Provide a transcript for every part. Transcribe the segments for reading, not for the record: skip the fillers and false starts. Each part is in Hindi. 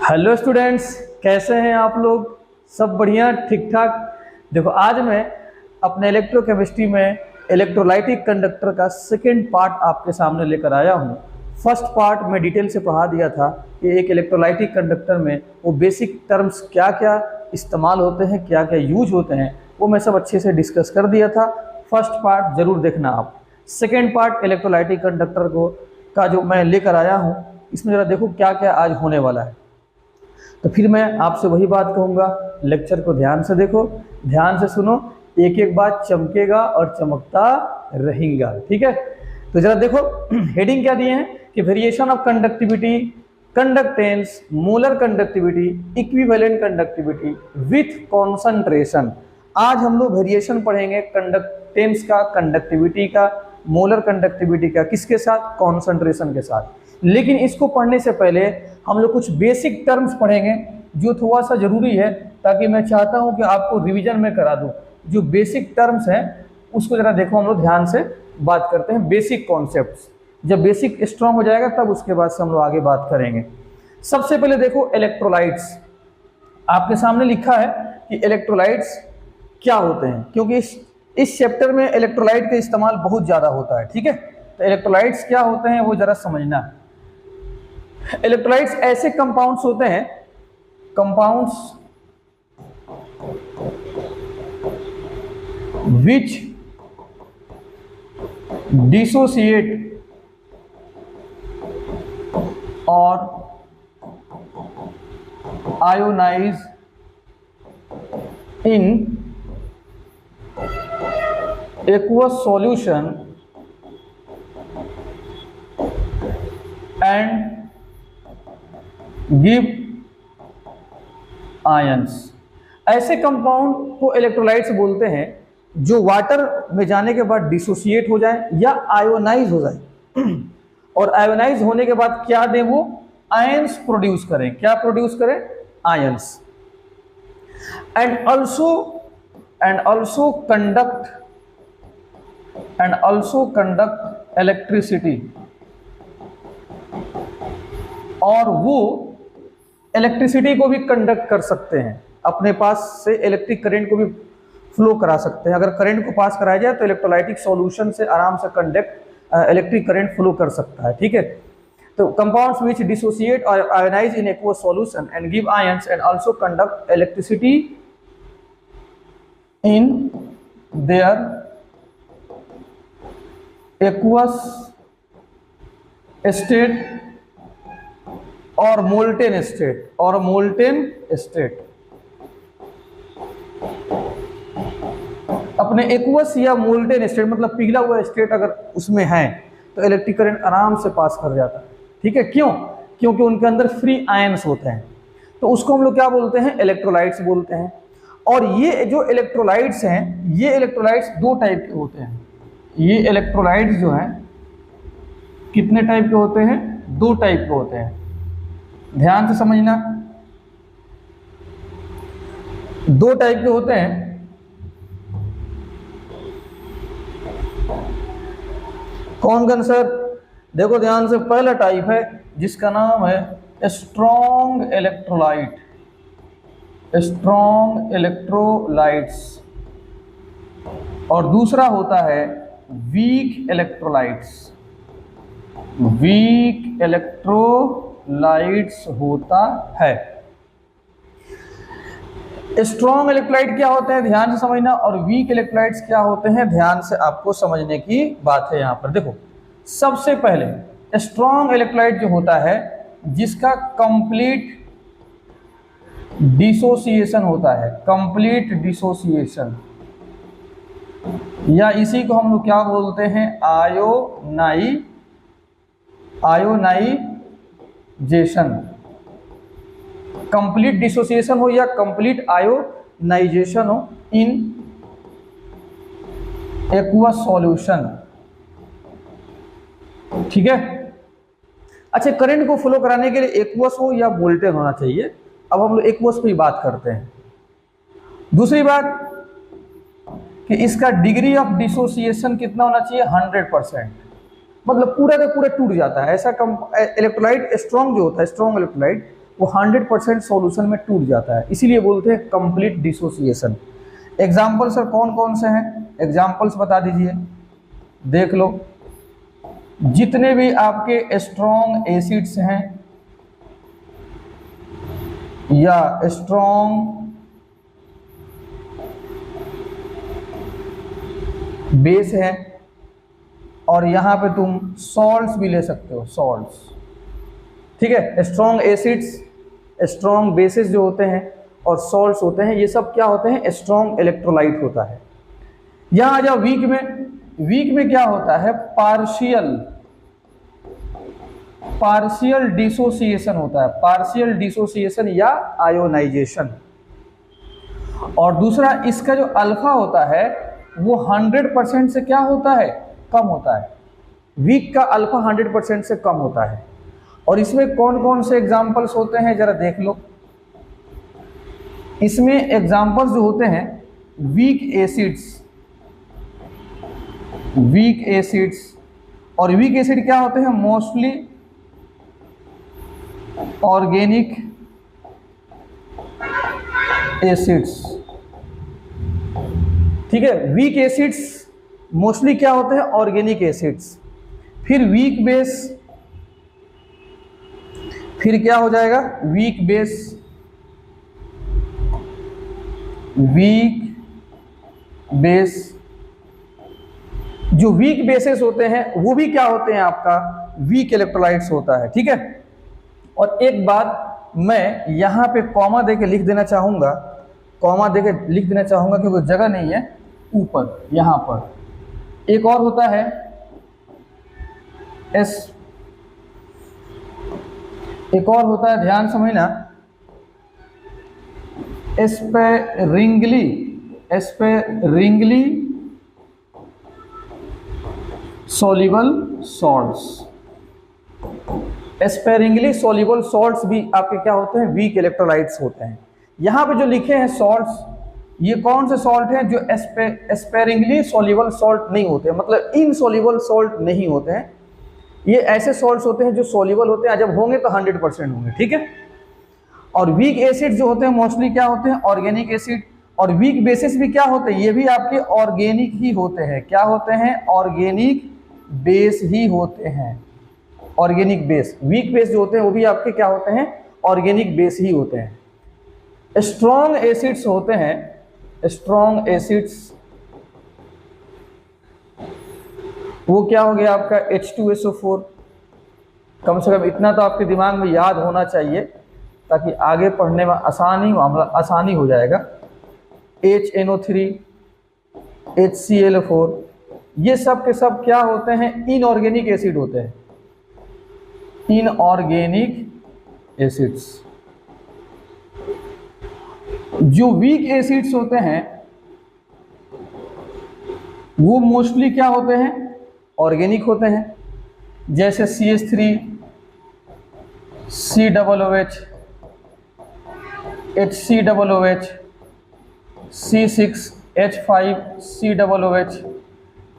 हेलो स्टूडेंट्स, कैसे हैं आप लोग? सब बढ़िया, ठीक ठाक। देखो, आज मैं अपने इलेक्ट्रोकेमिस्ट्री में इलेक्ट्रोलाइटिक कंडक्टर का सेकेंड पार्ट आपके सामने लेकर आया हूँ। फर्स्ट पार्ट में डिटेल से पढ़ा दिया था कि एक इलेक्ट्रोलाइटिक कंडक्टर में वो बेसिक टर्म्स क्या क्या इस्तेमाल होते हैं, क्या क्या यूज होते हैं, वो मैं सब अच्छे से डिस्कस कर दिया था। फर्स्ट पार्ट जरूर देखना आप। सेकेंड पार्ट इलेक्ट्रोलाइटिक कंडक्टर का जो मैं लेकर आया हूँ, इसमें ज़रा देखो क्या क्या आज होने वाला है। तो फिर मैं आपसे वही बात कहूँगा, लेक्चर को ध्यान से देखो, ध्यान से सुनो, एक एक बात चमकेगा और चमकता रहेगा। ठीक है, तो जरा देखो हेडिंग क्या दिए हैं कि variation of conductivity, conductance, molar conductivity, equivalent conductivity with concentration. आज हम लोग वेरिएशन पढ़ेंगे कंडक्टेंस का, कंडक्टिविटी का, मोलर कंडक्टिविटी का, किसके साथ? कॉन्सेंट्रेशन के साथ। लेकिन इसको पढ़ने से पहले हम लोग कुछ बेसिक टर्म्स पढ़ेंगे जो थोड़ा सा जरूरी है, ताकि मैं चाहता हूं कि आपको रिवीजन में करा दूं। जो बेसिक टर्म्स हैं उसको जरा देखो, हम लोग ध्यान से बात करते हैं। बेसिक कॉन्सेप्ट्स, जब बेसिक स्ट्रांग हो जाएगा तब उसके बाद से हम लोग आगे बात करेंगे। सबसे पहले देखो इलेक्ट्रोलाइट्स। आपके सामने लिखा है कि इलेक्ट्रोलाइट्स क्या होते हैं, क्योंकि इस चैप्टर में इलेक्ट्रोलाइट का इस्तेमाल बहुत ज़्यादा होता है। ठीक है, तो इलेक्ट्रोलाइट्स क्या होते हैं वो जरा समझना है। इलेक्ट्रोलाइट्स ऐसे कंपाउंड्स होते हैं, कंपाउंड्स विच डिसोसिएट और ionize in aqueous solution and give ions. ऐसे कंपाउंड को इलेक्ट्रोलाइट्स बोलते हैं जो वाटर में जाने के बाद डिसोसिएट हो जाए या आयोनाइज हो जाए और आयोनाइज होने के बाद क्या दें? वो आयंस प्रोड्यूस करें। क्या प्रोड्यूस करें? Ions. And also conduct electricity, और वो इलेक्ट्रिसिटी को भी कंडक्ट कर सकते हैं, अपने पास से इलेक्ट्रिक करंट को भी फ्लो करा सकते हैं। अगर करंट को पास कराया जाए तो इलेक्ट्रोलाइटिक सॉल्यूशन से आराम से कंडक्ट इलेक्ट्रिक करंट फ्लो कर सकता है। ठीक है, तो कंपाउंड्स विच डिसोसिएट और ionize in aqueous solution and give ions and also conduct electricity in their aqueous state और मोल्टेन स्टेट, अपने एक्वस या मोल्टेन स्टेट मतलब पिघला हुआ स्टेट अगर उसमें है तो इलेक्ट्रिक करंट आराम से पास कर जाता है। ठीक है, क्यों? क्योंकि उनके अंदर फ्री आयंस होते हैं, तो उसको हम लोग क्या बोलते हैं? इलेक्ट्रोलाइट्स बोलते हैं। और ये जो इलेक्ट्रोलाइट्स हैं, ये इलेक्ट्रोलाइट्स दो टाइप के होते हैं। ये इलेक्ट्रोलाइट्स जो हैं कितने टाइप के होते हैं? दो टाइप के होते हैं, ध्यान से समझना। दो टाइप के होते हैं। कौन कौन सर? देखो ध्यान से, पहला टाइप है जिसका नाम है स्ट्रॉन्ग इलेक्ट्रोलाइट्स, और दूसरा होता है वीक इलेक्ट्रोलाइट्स होता है। स्ट्रॉन्ग इलेक्ट्रोलाइट क्या होते हैं, ध्यान से समझना, और वीक इलेक्ट्रोलाइट्स क्या होते हैं, ध्यान से आपको समझने की बात है। यहां पर देखो, सबसे पहले स्ट्रॉन्ग इलेक्ट्रोलाइट जो होता है जिसका कंप्लीट डिसोसिएशन होता है, कंप्लीट डिसोसिएशन, या इसी को हम लोग क्या बोलते हैं? आयोनाइजेशन। कंप्लीट डिसोसिएशन हो या कंप्लीट आयोनाइजेशन हो इन एक्वस सॉल्यूशन। ठीक है, अच्छा, करंट को फ्लो कराने के लिए एक्वस हो या मोल्टेन होना चाहिए। अब हम लोग एक्वस पे ही बात करते हैं। दूसरी बात कि इसका डिग्री ऑफ डिसोसिएशन कितना होना चाहिए? 100%, मतलब पूरा का पूरा टूट जाता है। ऐसा इलेक्ट्रोलाइट स्ट्रॉन्ग जो होता है, स्ट्रॉन्ग इलेक्ट्रोलाइट वो 100% सॉल्यूशन में टूट जाता है, इसीलिए बोलते हैं कंप्लीट डिसोसिएशन। एग्जाम्पल सर कौन कौन से हैं, एग्जाम्पल्स बता दीजिए, देख लो। जितने भी आपके स्ट्रॉन्ग एसिड्स हैं या स्ट्रॉन्ग बेस है, और यहां पे तुम सॉल्ट्स भी ले सकते हो, सॉल्ट्स, ठीक है। स्ट्रॉन्ग एसिड्स, स्ट्रॉन्ग बेसिस जो होते हैं और सॉल्ट्स होते हैं, ये सब क्या होते हैं, स्ट्रॉन्ग इलेक्ट्रोलाइट होता है। यहां आ जाओ वीक में। वीक में क्या होता है, पार्शियल डिसोसिएशन होता है, पार्शियल डिसोसिएशन या आयोनाइजेशन। और दूसरा इसका जो अल्फा होता है वो 100% से क्या होता है, कम होता है। वीक का अल्फा 100% से कम होता है। और इसमें कौन कौन से एग्जाम्पल्स होते हैं जरा देख लो। इसमें एग्जाम्पल्स जो होते हैं वीक एसिड्स, और वीक एसिड क्या होते हैं, मोस्टली ऑर्गेनिक एसिड्स, ठीक है। वीक एसिड्स मोस्टली क्या होते हैं, ऑर्गेनिक एसिड्स। फिर वीक बेस, फिर क्या हो जाएगा, वीक बेस, जो वीक बेसेस होते हैं वो भी क्या होते हैं, आपका वीक इलेक्ट्रोलाइट्स होता है, ठीक है। और एक बात मैं यहाँ पे कॉमा देके लिख देना चाहूँगा, कॉमा देके लिख देना चाहूँगा क्योंकि जगह नहीं है ऊपर, यहाँ पर एक और होता है एक और होता है, ध्यान समझना, एस्पेरिंगली सॉल्युबल सॉल्ट्स। एस्पेरिंगली सॉल्युबल सॉल्ट्स भी आपके क्या होते हैं, वीक इलेक्ट्रोलाइट्स होते हैं। यहाँ पे जो लिखे हैं सॉल्ट्स, ये कौन से सॉल्ट हैं जो एस्पेरिंगली सॉल्युबल सॉल्ट नहीं होते हैं, मतलब इनसॉल्युबल सॉल्ट नहीं होते हैं। ये ऐसे सॉल्ट्स होते हैं जो सॉल्युबल होते हैं, जब होंगे तो 100% होंगे, ठीक है। और वीक एसिड जो होते हैं मोस्टली क्या होते हैं, ऑर्गेनिक एसिड। और वीक बेसिस भी क्या होते हैं, ये भी आपके ऑर्गेनिक ही होते हैं। क्या होते हैं, ऑर्गेनिक बेस ही होते हैं, ऑर्गेनिक बेस। वीक बेस जो होते हैं वो भी आपके क्या होते हैं, ऑर्गेनिक बेस ही होते हैं। स्ट्रॉन्ग एसिड्स होते हैं, स्ट्रॉन्ग एसिड्स वो क्या हो गया आपका, H2SO4। कम से कम इतना तो आपके दिमाग में याद होना चाहिए ताकि आगे पढ़ने में आसानी हो जाएगा। HNO3, HCl4, ये सब के सब क्या होते हैं, इनऑर्गेनिक एसिड होते हैं, इनऑर्गेनिक एसिड्स। जो वीक एसिड्स होते हैं वो मोस्टली क्या होते हैं, ऑर्गेनिक होते हैं, जैसे CH3, COOH, HCOOH, C6H5, COOH।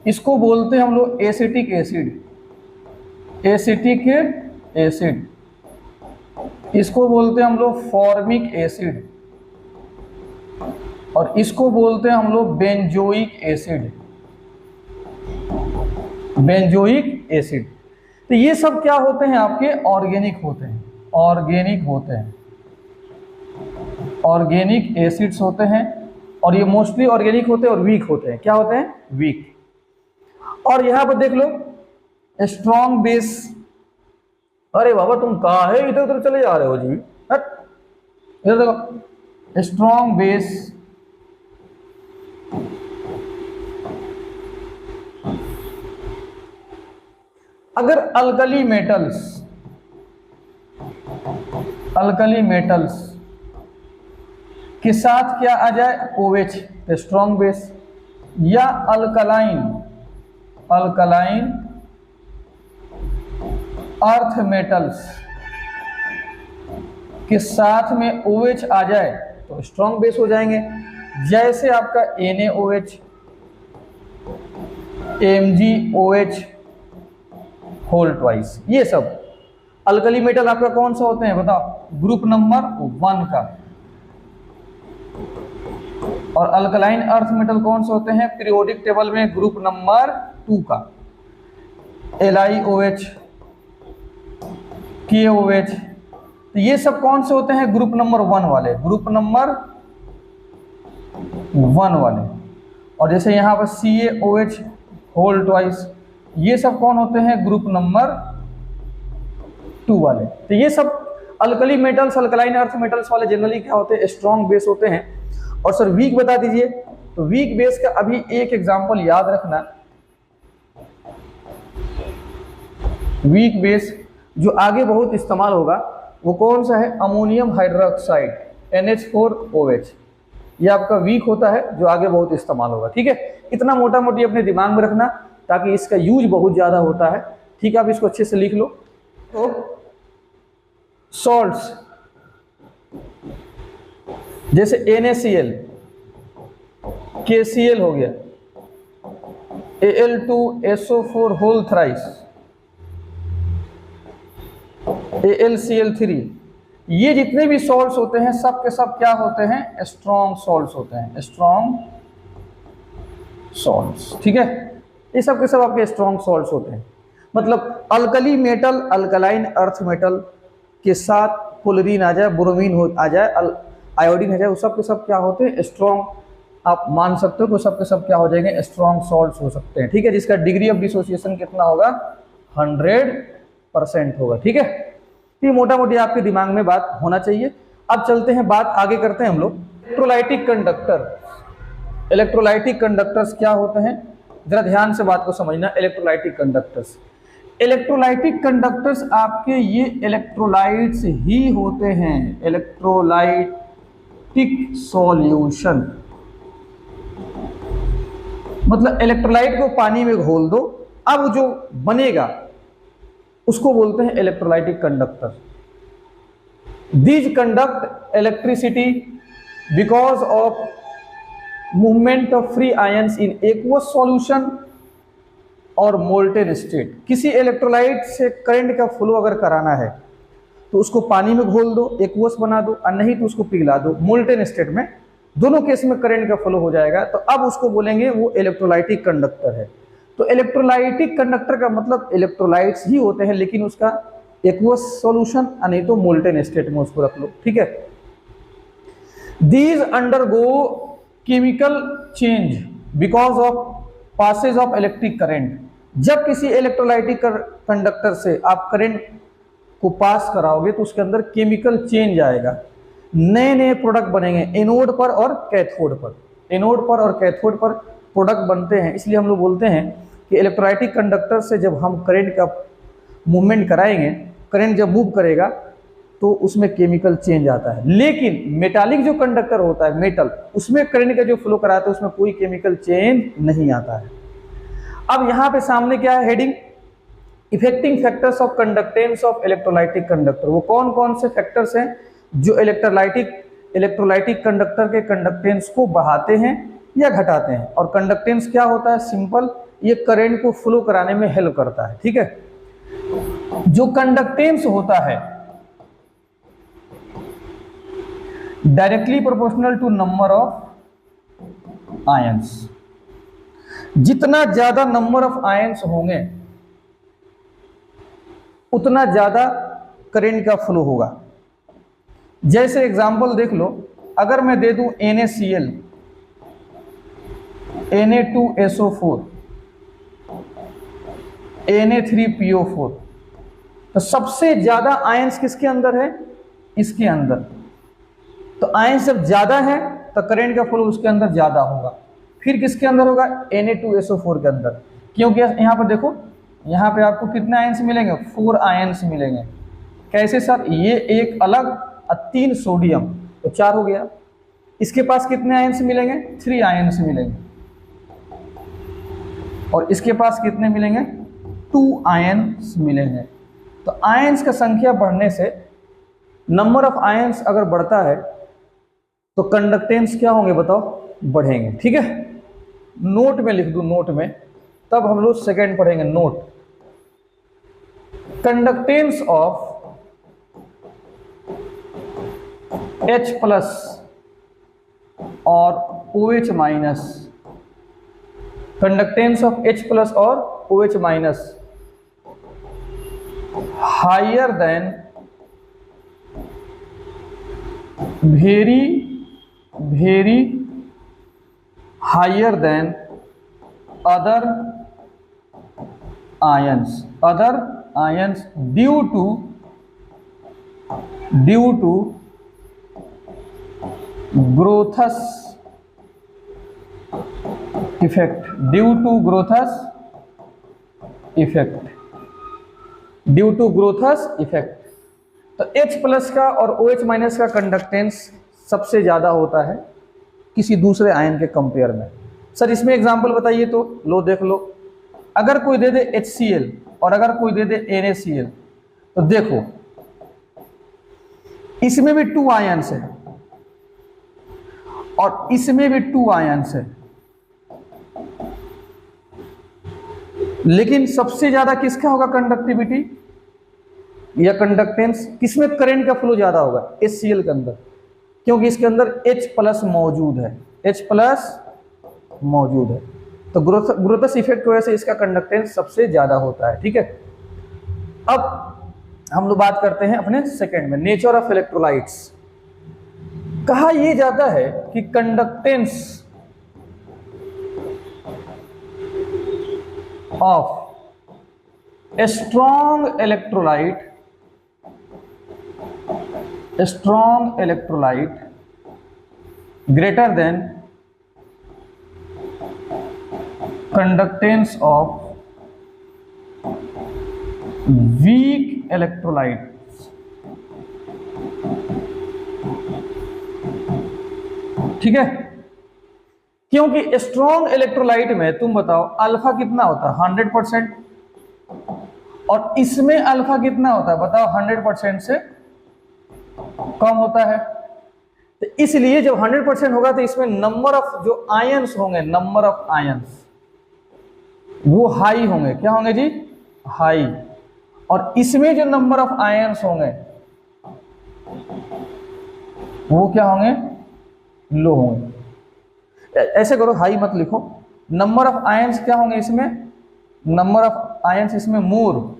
इसको बोलते हैं हम लोग एसिटिक एसिड, एसिटिक एसिड। इसको बोलते हैं हम लोग फॉर्मिक एसिड, और इसको बोलते हैं हम लोग बेंजोइक एसिड, बेंजोइक एसिड। तो ये सब क्या होते हैं, आपके ऑर्गेनिक होते हैं, ऑर्गेनिक होते हैं, ऑर्गेनिक एसिड्स होते हैं। और ये मोस्टली ऑर्गेनिक होते हैं और वीक होते हैं। क्या होते हैं, वीक। और यहां पर देख लो स्ट्रॉन्ग बेस। अरे बाबा तुम कहाँ है, इधर उधर चले जा रहे हो जी, हट इधर देखो। स्ट्रॉन्ग बेस, अगर अल्कली मेटल्स के साथ क्या आ जाए, OH, स्ट्रॉन्ग बेस, या अल्कलाइन अर्थ मेटल्स के साथ में OH आ जाए तो स्ट्रॉन्ग बेस हो जाएंगे। जैसे आपका NaOH, MgOH होल ट्वाइस, ये सब। अल्कली मेटल आपका कौन सा होते हैं बताओ, ग्रुप नंबर 1 का। और अल्कलाइन अर्थ मेटल कौन से होते हैं पीरियोडिक टेबल में, ग्रुप नंबर 2 का। LiOH, KOH, तो ये सब कौन से होते हैं ग्रुप नंबर 1 वाले, ग्रुप नंबर 1 वाले। और जैसे यहाँ पर CaOH होल ट्वाइस, ये सब कौन होते हैं ग्रुप नंबर 2 वाले। तो ये सब alkali metals, alkaline earth metals वाले जनरली क्या होते हैं, स्ट्रॉन्ग बेस होते हैं। और सर वीक बता दीजिए, तो वीक बेस का अभी एक एग्जांपल याद रखना। वीक बेस जो आगे बहुत इस्तेमाल होगा वो कौन सा है, अमोनियम हाइड्रोक्साइड NH4OH। ये आपका वीक होता है जो आगे बहुत इस्तेमाल होगा। ठीक है, इतना मोटा मोटी अपने दिमाग में रखना ताकि इसका यूज बहुत ज़्यादा होता है। ठीक है, आप इसको अच्छे से लिख लो। तो सॉल्ट्स जैसे NaCl, KCl हो गया, Al2SO4 होल थ्राइस, AlCl3, ये जितने भी सॉल्ट्स होते हैं सब के सब क्या होते हैं, स्ट्रॉन्ग सॉल्ट्स होते हैं, स्ट्रॉन्ग सॉल्ट्स। ठीक है, ये सब के सब आपके स्ट्रॉन्ग सॉल्ट्स होते हैं। मतलब alkali metal, alkaline earth metal के साथ क्लोरीन आ जाए, ब्रोमीन आ जाए, आयोडीन आ जाए, वो सब के सब क्या होते हैं, स्ट्रॉन्ग, आप मान सकते हो कि सब के सब क्या हो जाएंगे, स्ट्रॉन्ग सॉल्ट्स हो सकते हैं। ठीक है, जिसका डिग्री ऑफ डिसोसिएशन कितना होगा, 100% होगा। ठीक है, ये मोटा मोटी आपके दिमाग में बात होना चाहिए। अब चलते हैं, बात आगे करते हैं हम लोग। इलेक्ट्रोलाइटिक कंडक्टर, इलेक्ट्रोलाइटिक कंडक्टर्स क्या होते हैं, जरा ध्यान से बात को समझना। इलेक्ट्रोलाइटिक कंडक्टर्स, इलेक्ट्रोलाइटिक कंडक्टर्स आपके ये इलेक्ट्रोलाइट्स ही होते हैं, इलेक्ट्रोलाइटिक सॉल्यूशन। मतलब इलेक्ट्रोलाइट को पानी में घोल दो, अब जो बनेगा उसको बोलते हैं electrolytic conductor. These conduct electricity because of movement of free ions in aqueous solution और मोल्टेन स्टेट। किसी इलेक्ट्रोलाइट से करंट का फ्लो अगर कराना है तो उसको पानी में घोल दो, एक्वस बना दो, और नहीं तो उसको पिघला दो, मोल्टेन स्टेट में, दोनों केस में करंट का फ्लो हो जाएगा। तो अब उसको बोलेंगे वो इलेक्ट्रोलाइटिक कंडक्टर है। तो इलेक्ट्रोलाइटिक कंडक्टर का मतलब इलेक्ट्रोलाइट्स ही होते हैं, लेकिन उसका एक्वस सॉल्यूशन और नहीं तो मोल्टेन स्टेट में उसको रख लो। ठीक है, these undergo chemical change because of passage of electric current. जब किसी इलेक्ट्रोलाइटिक कंडक्टर से आप करंट को पास कराओगे तो उसके अंदर केमिकल चेंज आएगा, नए नए प्रोडक्ट बनेंगे एनोड पर और कैथोड पर। एनोड पर और कैथोड पर प्रोडक्ट बनते हैं, इसलिए हम लोग बोलते हैं कि इलेक्ट्रोलाइटिक कंडक्टर से जब हम करंट का मूवमेंट कराएंगे, करंट जब मूव करेगा तो उसमें केमिकल चेंज आता है। लेकिन मेटालिक जो कंडक्टर होता है, मेटल, उसमें करंट का जो फ्लो कराता है उसमें कोई केमिकल चेंज नहीं आता है। अब यहाँ पे सामने क्या है heading, affecting factors of conductance of electrolytic conductor. वो कौन कौन से फैक्टर्स हैं जो इलेक्ट्रोलाइटिक कंडक्टर के कंडक्टेंस को बढ़ाते हैं या घटाते हैं। और कंडक्टेंस क्या होता है, सिंपल, ये करंट को फ्लो कराने में हेल्प करता है। ठीक है, जो कंडक्टेंस होता है directly proportional to number of ions. जितना ज्यादा नंबर ऑफ आयंस होंगे उतना ज्यादा करंट का फ्लो होगा। जैसे एग्जांपल देख लो, अगर मैं दे दूं NaCl, Na2SO4, Na3PO4, तो सबसे ज्यादा आयंस किसके अंदर है, इसके अंदर। तो आयंस जब ज्यादा है तो करंट का फ्लो उसके अंदर ज्यादा होगा। फिर किसके अंदर होगा, Na2SO4 के अंदर, क्योंकि यहाँ पर देखो, यहाँ पे आपको कितने आयंस मिलेंगे, 4 आयंस मिलेंगे। कैसे सर, ये एक अलग और 3 सोडियम, तो 4 हो गया। इसके पास कितने आयंस मिलेंगे, 3 आयंस मिलेंगे। और इसके पास कितने मिलेंगे, 2 आयंस मिलेंगे। तो आयंस का संख्या बढ़ने से, नंबर ऑफ आयंस अगर बढ़ता है तो कंडक्टेंस क्या होंगे बताओ, बढ़ेंगे। ठीक है, नोट में लिख दूं, नोट में, तब हम लोग सेकंड पढ़ेंगे। Note, conductance of H plus और OH minus, conductance of H plus और OH minus higher than very higher than other ions due to Grotthuss effect, due to Grotthuss effect. तो H प्लस का और OH माइनस का कंडक्टेंस सबसे ज़्यादा होता है किसी दूसरे आयन के कंपेयर में। सर इसमें एग्जांपल बताइए, तो लो देख लो, अगर कोई दे दे HCl और अगर कोई दे दे NaCl, तो देखो इसमें भी 2 आयन्स है और इसमें भी 2 आयन्स है, लेकिन सबसे ज्यादा किसका होगा कंडक्टिविटी या कंडक्टेंस, किसमें करंट का फ्लो ज्यादा होगा? HCl के अंदर, क्योंकि इसके अंदर H प्लस मौजूद है, H प्लस मौजूद है, तो ग्रोथस इफेक्ट की वजह से इसका कंडक्टेंस सबसे ज्यादा होता है। ठीक है, अब हम लोग बात करते हैं अपने सेकंड में, नेचर ऑफ इलेक्ट्रोलाइट्स। कहा यह जाता है कि conductance of strong electrolyte greater than conductance of weak electrolyte. ठीक है, क्योंकि स्ट्रॉन्ग इलेक्ट्रोलाइट में तुम बताओ अल्फा कितना होता है? 100%, और इसमें अल्फा कितना होता है बताओ? 100% से कम होता है। तो इसलिए जब 100% होगा तो इसमें नंबर ऑफ जो आयंस होंगे, नंबर ऑफ आयंस वो हाई होंगे। क्या होंगे जी? हाई। और इसमें जो नंबर ऑफ आयंस होंगे वो क्या होंगे? लो होंगे। ऐसे करो, हाई मत लिखो, नंबर ऑफ आयंस क्या होंगे इसमें? नंबर ऑफ आयंस इसमें मोर,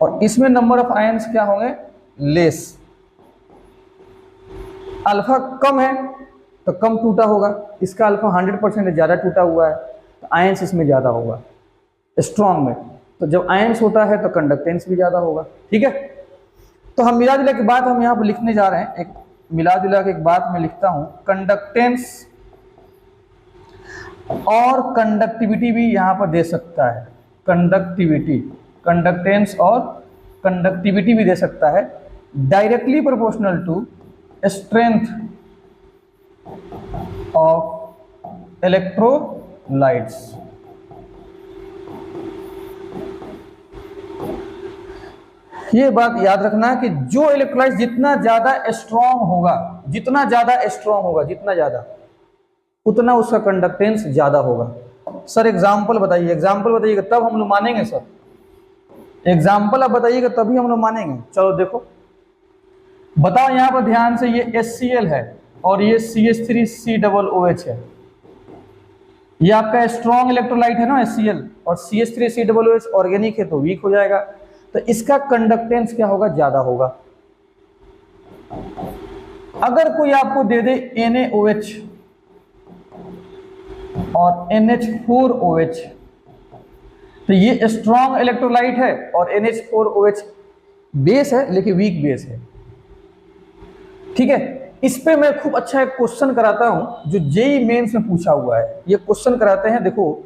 और इसमें नंबर ऑफ आयंस क्या होंगे? लेस। अल्फा कम है तो कम टूटा होगा, इसका अल्फा 100% ज्यादा टूटा हुआ है तो आयंस इसमें ज्यादा होगा स्ट्रॉन्ग में। तो जब आयंस होता है तो कंडक्टेंस भी ज्यादा होगा। ठीक है, तो हम मिला जुला के बाद हम यहाँ पर लिखने जा रहे हैं, एक मिला जुला के एक बात मैं लिखता हूं, कंडक्टेंस और कंडक्टिविटी भी यहां पर दे सकता है। कंडक्टिविटी, कंडक्टेंस और कंडक्टिविटी भी दे सकता है, directly proportional to strength of electrolytes. ये बात याद रखना कि जो इलेक्ट्रोलाइट जितना ज्यादा स्ट्रॉन्ग होगा, जितना ज्यादा उतना उसका कंडक्टेंस ज्यादा होगा। सर एग्जाम्पल बताइए, एग्जाम्पल बताइएगा तब हम लोग मानेंगे। सर एग्जाम्पल आप बताइएगा तभी हम लोग मानेंगे। चलो देखो, बताओ यहां पर ध्यान से, ये HCl है और ये CH3COOH है। ये आपका स्ट्रॉन्ग इलेक्ट्रोलाइट है ना HCl, और CH3COOH ऑर्गेनिक है तो वीक हो जाएगा, तो इसका कंडक्टेंस क्या होगा? ज्यादा होगा। अगर कोई आपको दे दे NaOH और NH4OH, तो ये स्ट्रॉन्ग इलेक्ट्रोलाइट है और NH4OH बेस है लेकिन वीक बेस है। ठीक है, इस पे मैं खूब अच्छा एक क्वेश्चन कराता हूं जो जेई मेंस में पूछा हुआ है। ये क्वेश्चन कराते हैं, देखो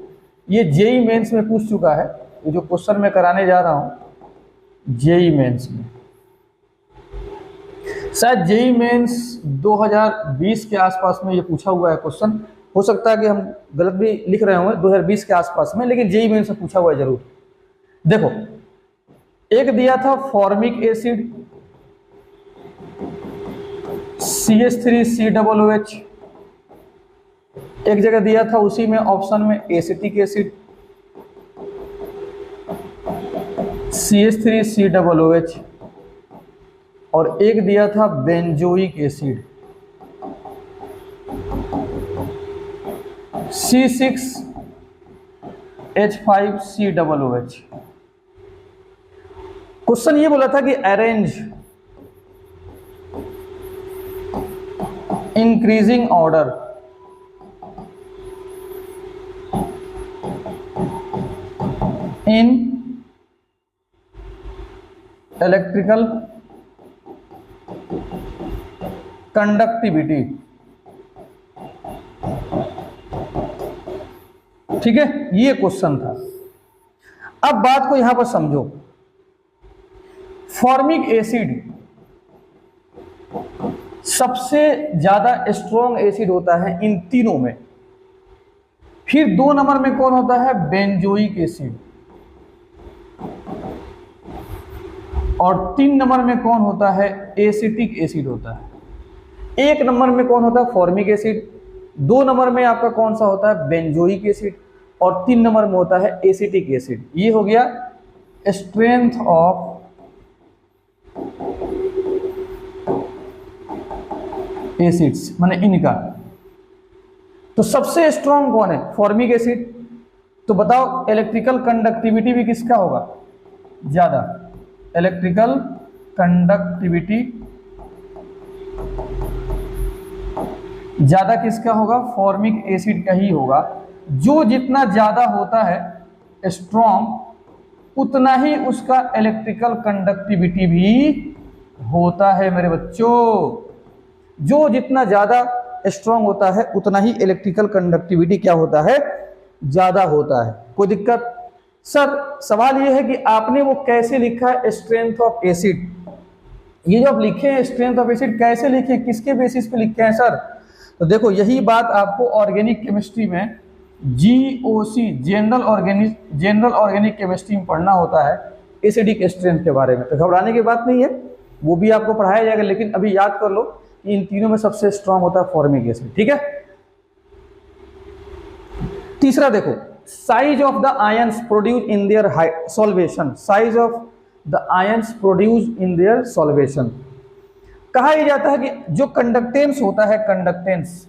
ये जेई मेंस में पूछ चुका है, ये जो क्वेश्चन मैं कराने जा रहा हूं जेई मेंस में, शायद जेई मेंस 2020 के आसपास में ये पूछा हुआ है क्वेश्चन। हो सकता है कि हम गलत भी लिख रहे होंगे 2020 के आसपास में, लेकिन जेई मेंस में पूछा हुआ है जरूर। देखो, एक दिया था फॉर्मिक एसिड CH3COOH, एक जगह दिया था उसी में ऑप्शन में एसिटिक एसिड CH3COOH, और एक दिया था बेंजोइक एसिड C6H5COOH। क्वेश्चन ये बोला था कि arrange increasing order in electrical conductivity. ठीक है, ये क्वेश्चन था। अब बात को यहां पर समझो। फॉर्मिक एसिड सबसे ज्यादा स्ट्रॉन्ग एसिड होता है इन तीनों में। फिर 2 नंबर में कौन होता है? Benzoic acid. और 3 नंबर में कौन होता है? एसिटिक एसिड होता है। 1 नंबर में कौन होता है? Formic acid. 2 नंबर में आपका कौन सा होता है? Benzoic acid. और 3 नंबर में होता है एसिटिक एसिड। ये हो गया स्ट्रेंथ ऑफ एसिड्स, माने इनका। तो सबसे स्ट्रॉन्ग कौन है? Formic acid. तो बताओ इलेक्ट्रिकल कंडक्टिविटी भी किसका होगा? ज्यादा। इलेक्ट्रिकल कंडक्टिविटी ज्यादा किसका होगा? फॉर्मिक एसिड का ही होगा। जो जितना ज्यादा होता है स्ट्रॉन्ग, उतना ही उसका इलेक्ट्रिकल कंडक्टिविटी भी होता है मेरे बच्चों। जो जितना ज्यादा स्ट्रॉन्ग होता है उतना ही इलेक्ट्रिकल कंडक्टिविटी क्या होता है? ज्यादा होता है। कोई दिक्कत? सर सवाल यह है कि आपने वो कैसे लिखा है स्ट्रेंथ ऑफ एसिड? ये जो आप लिखे हैं स्ट्रेंथ ऑफ एसिड कैसे लिखे, किसके बेसिस पे लिखे हैं सर? तो देखो यही बात आपको ऑर्गेनिक केमिस्ट्री में GOC जनरल ऑर्गेनिक केमिस्ट्री में पढ़ना होता है, एसिडिक स्ट्रेंथ के बारे में। तो घबराने की बात नहीं है, वो भी आपको पढ़ाया जाएगा। लेकिन अभी याद कर लो कि इन तीनों में सबसे स्ट्रांग होता है फॉर्मिक एसिड। ठीक है। तीसरा देखो, size of the ions produce in their solvation. Size of the ions produce in their solvation. कहा यह जाता है कि जो कंडक्टेंस होता है, कंडक्टेंस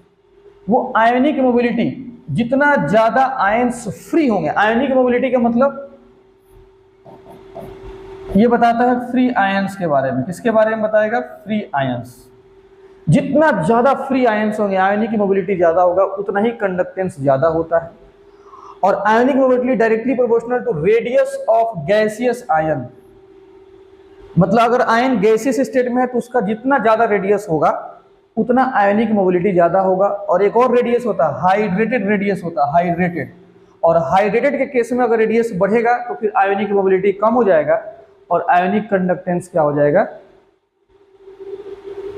वो आयनिक मोबिलिटी, जितना ज्यादा आयंस फ्री होंगे। आयनिक मोबिलिटी का मतलब ये बताता है फ्री आयंस के बारे में। किसके बारे में बताएगा? Free ions. जितना ज्यादा फ्री आयंस होंगे, आयनिक मोबिलिटी ज्यादा होगा, उतना ही कंडक्टेंस ज्यादा होता है। और ionic mobility directly proportional to radius of gaseous ion. मतलब अगर आयन गैसियस स्टेट में है तो उसका जितना ज्यादा रेडियस होगा उतना आयनिक मोबिलिटी ज्यादा होगा। और एक और रेडियस होता है हाइड्रेटेड रेडियस होता है, हाइड्रेटेड। और हाइड्रेटेड के केस में अगर रेडियस बढ़ेगा तो फिर आयनिक मोबिलिटी कम हो जाएगा और आयनिक कंडक्टेंस क्या हो जाएगा?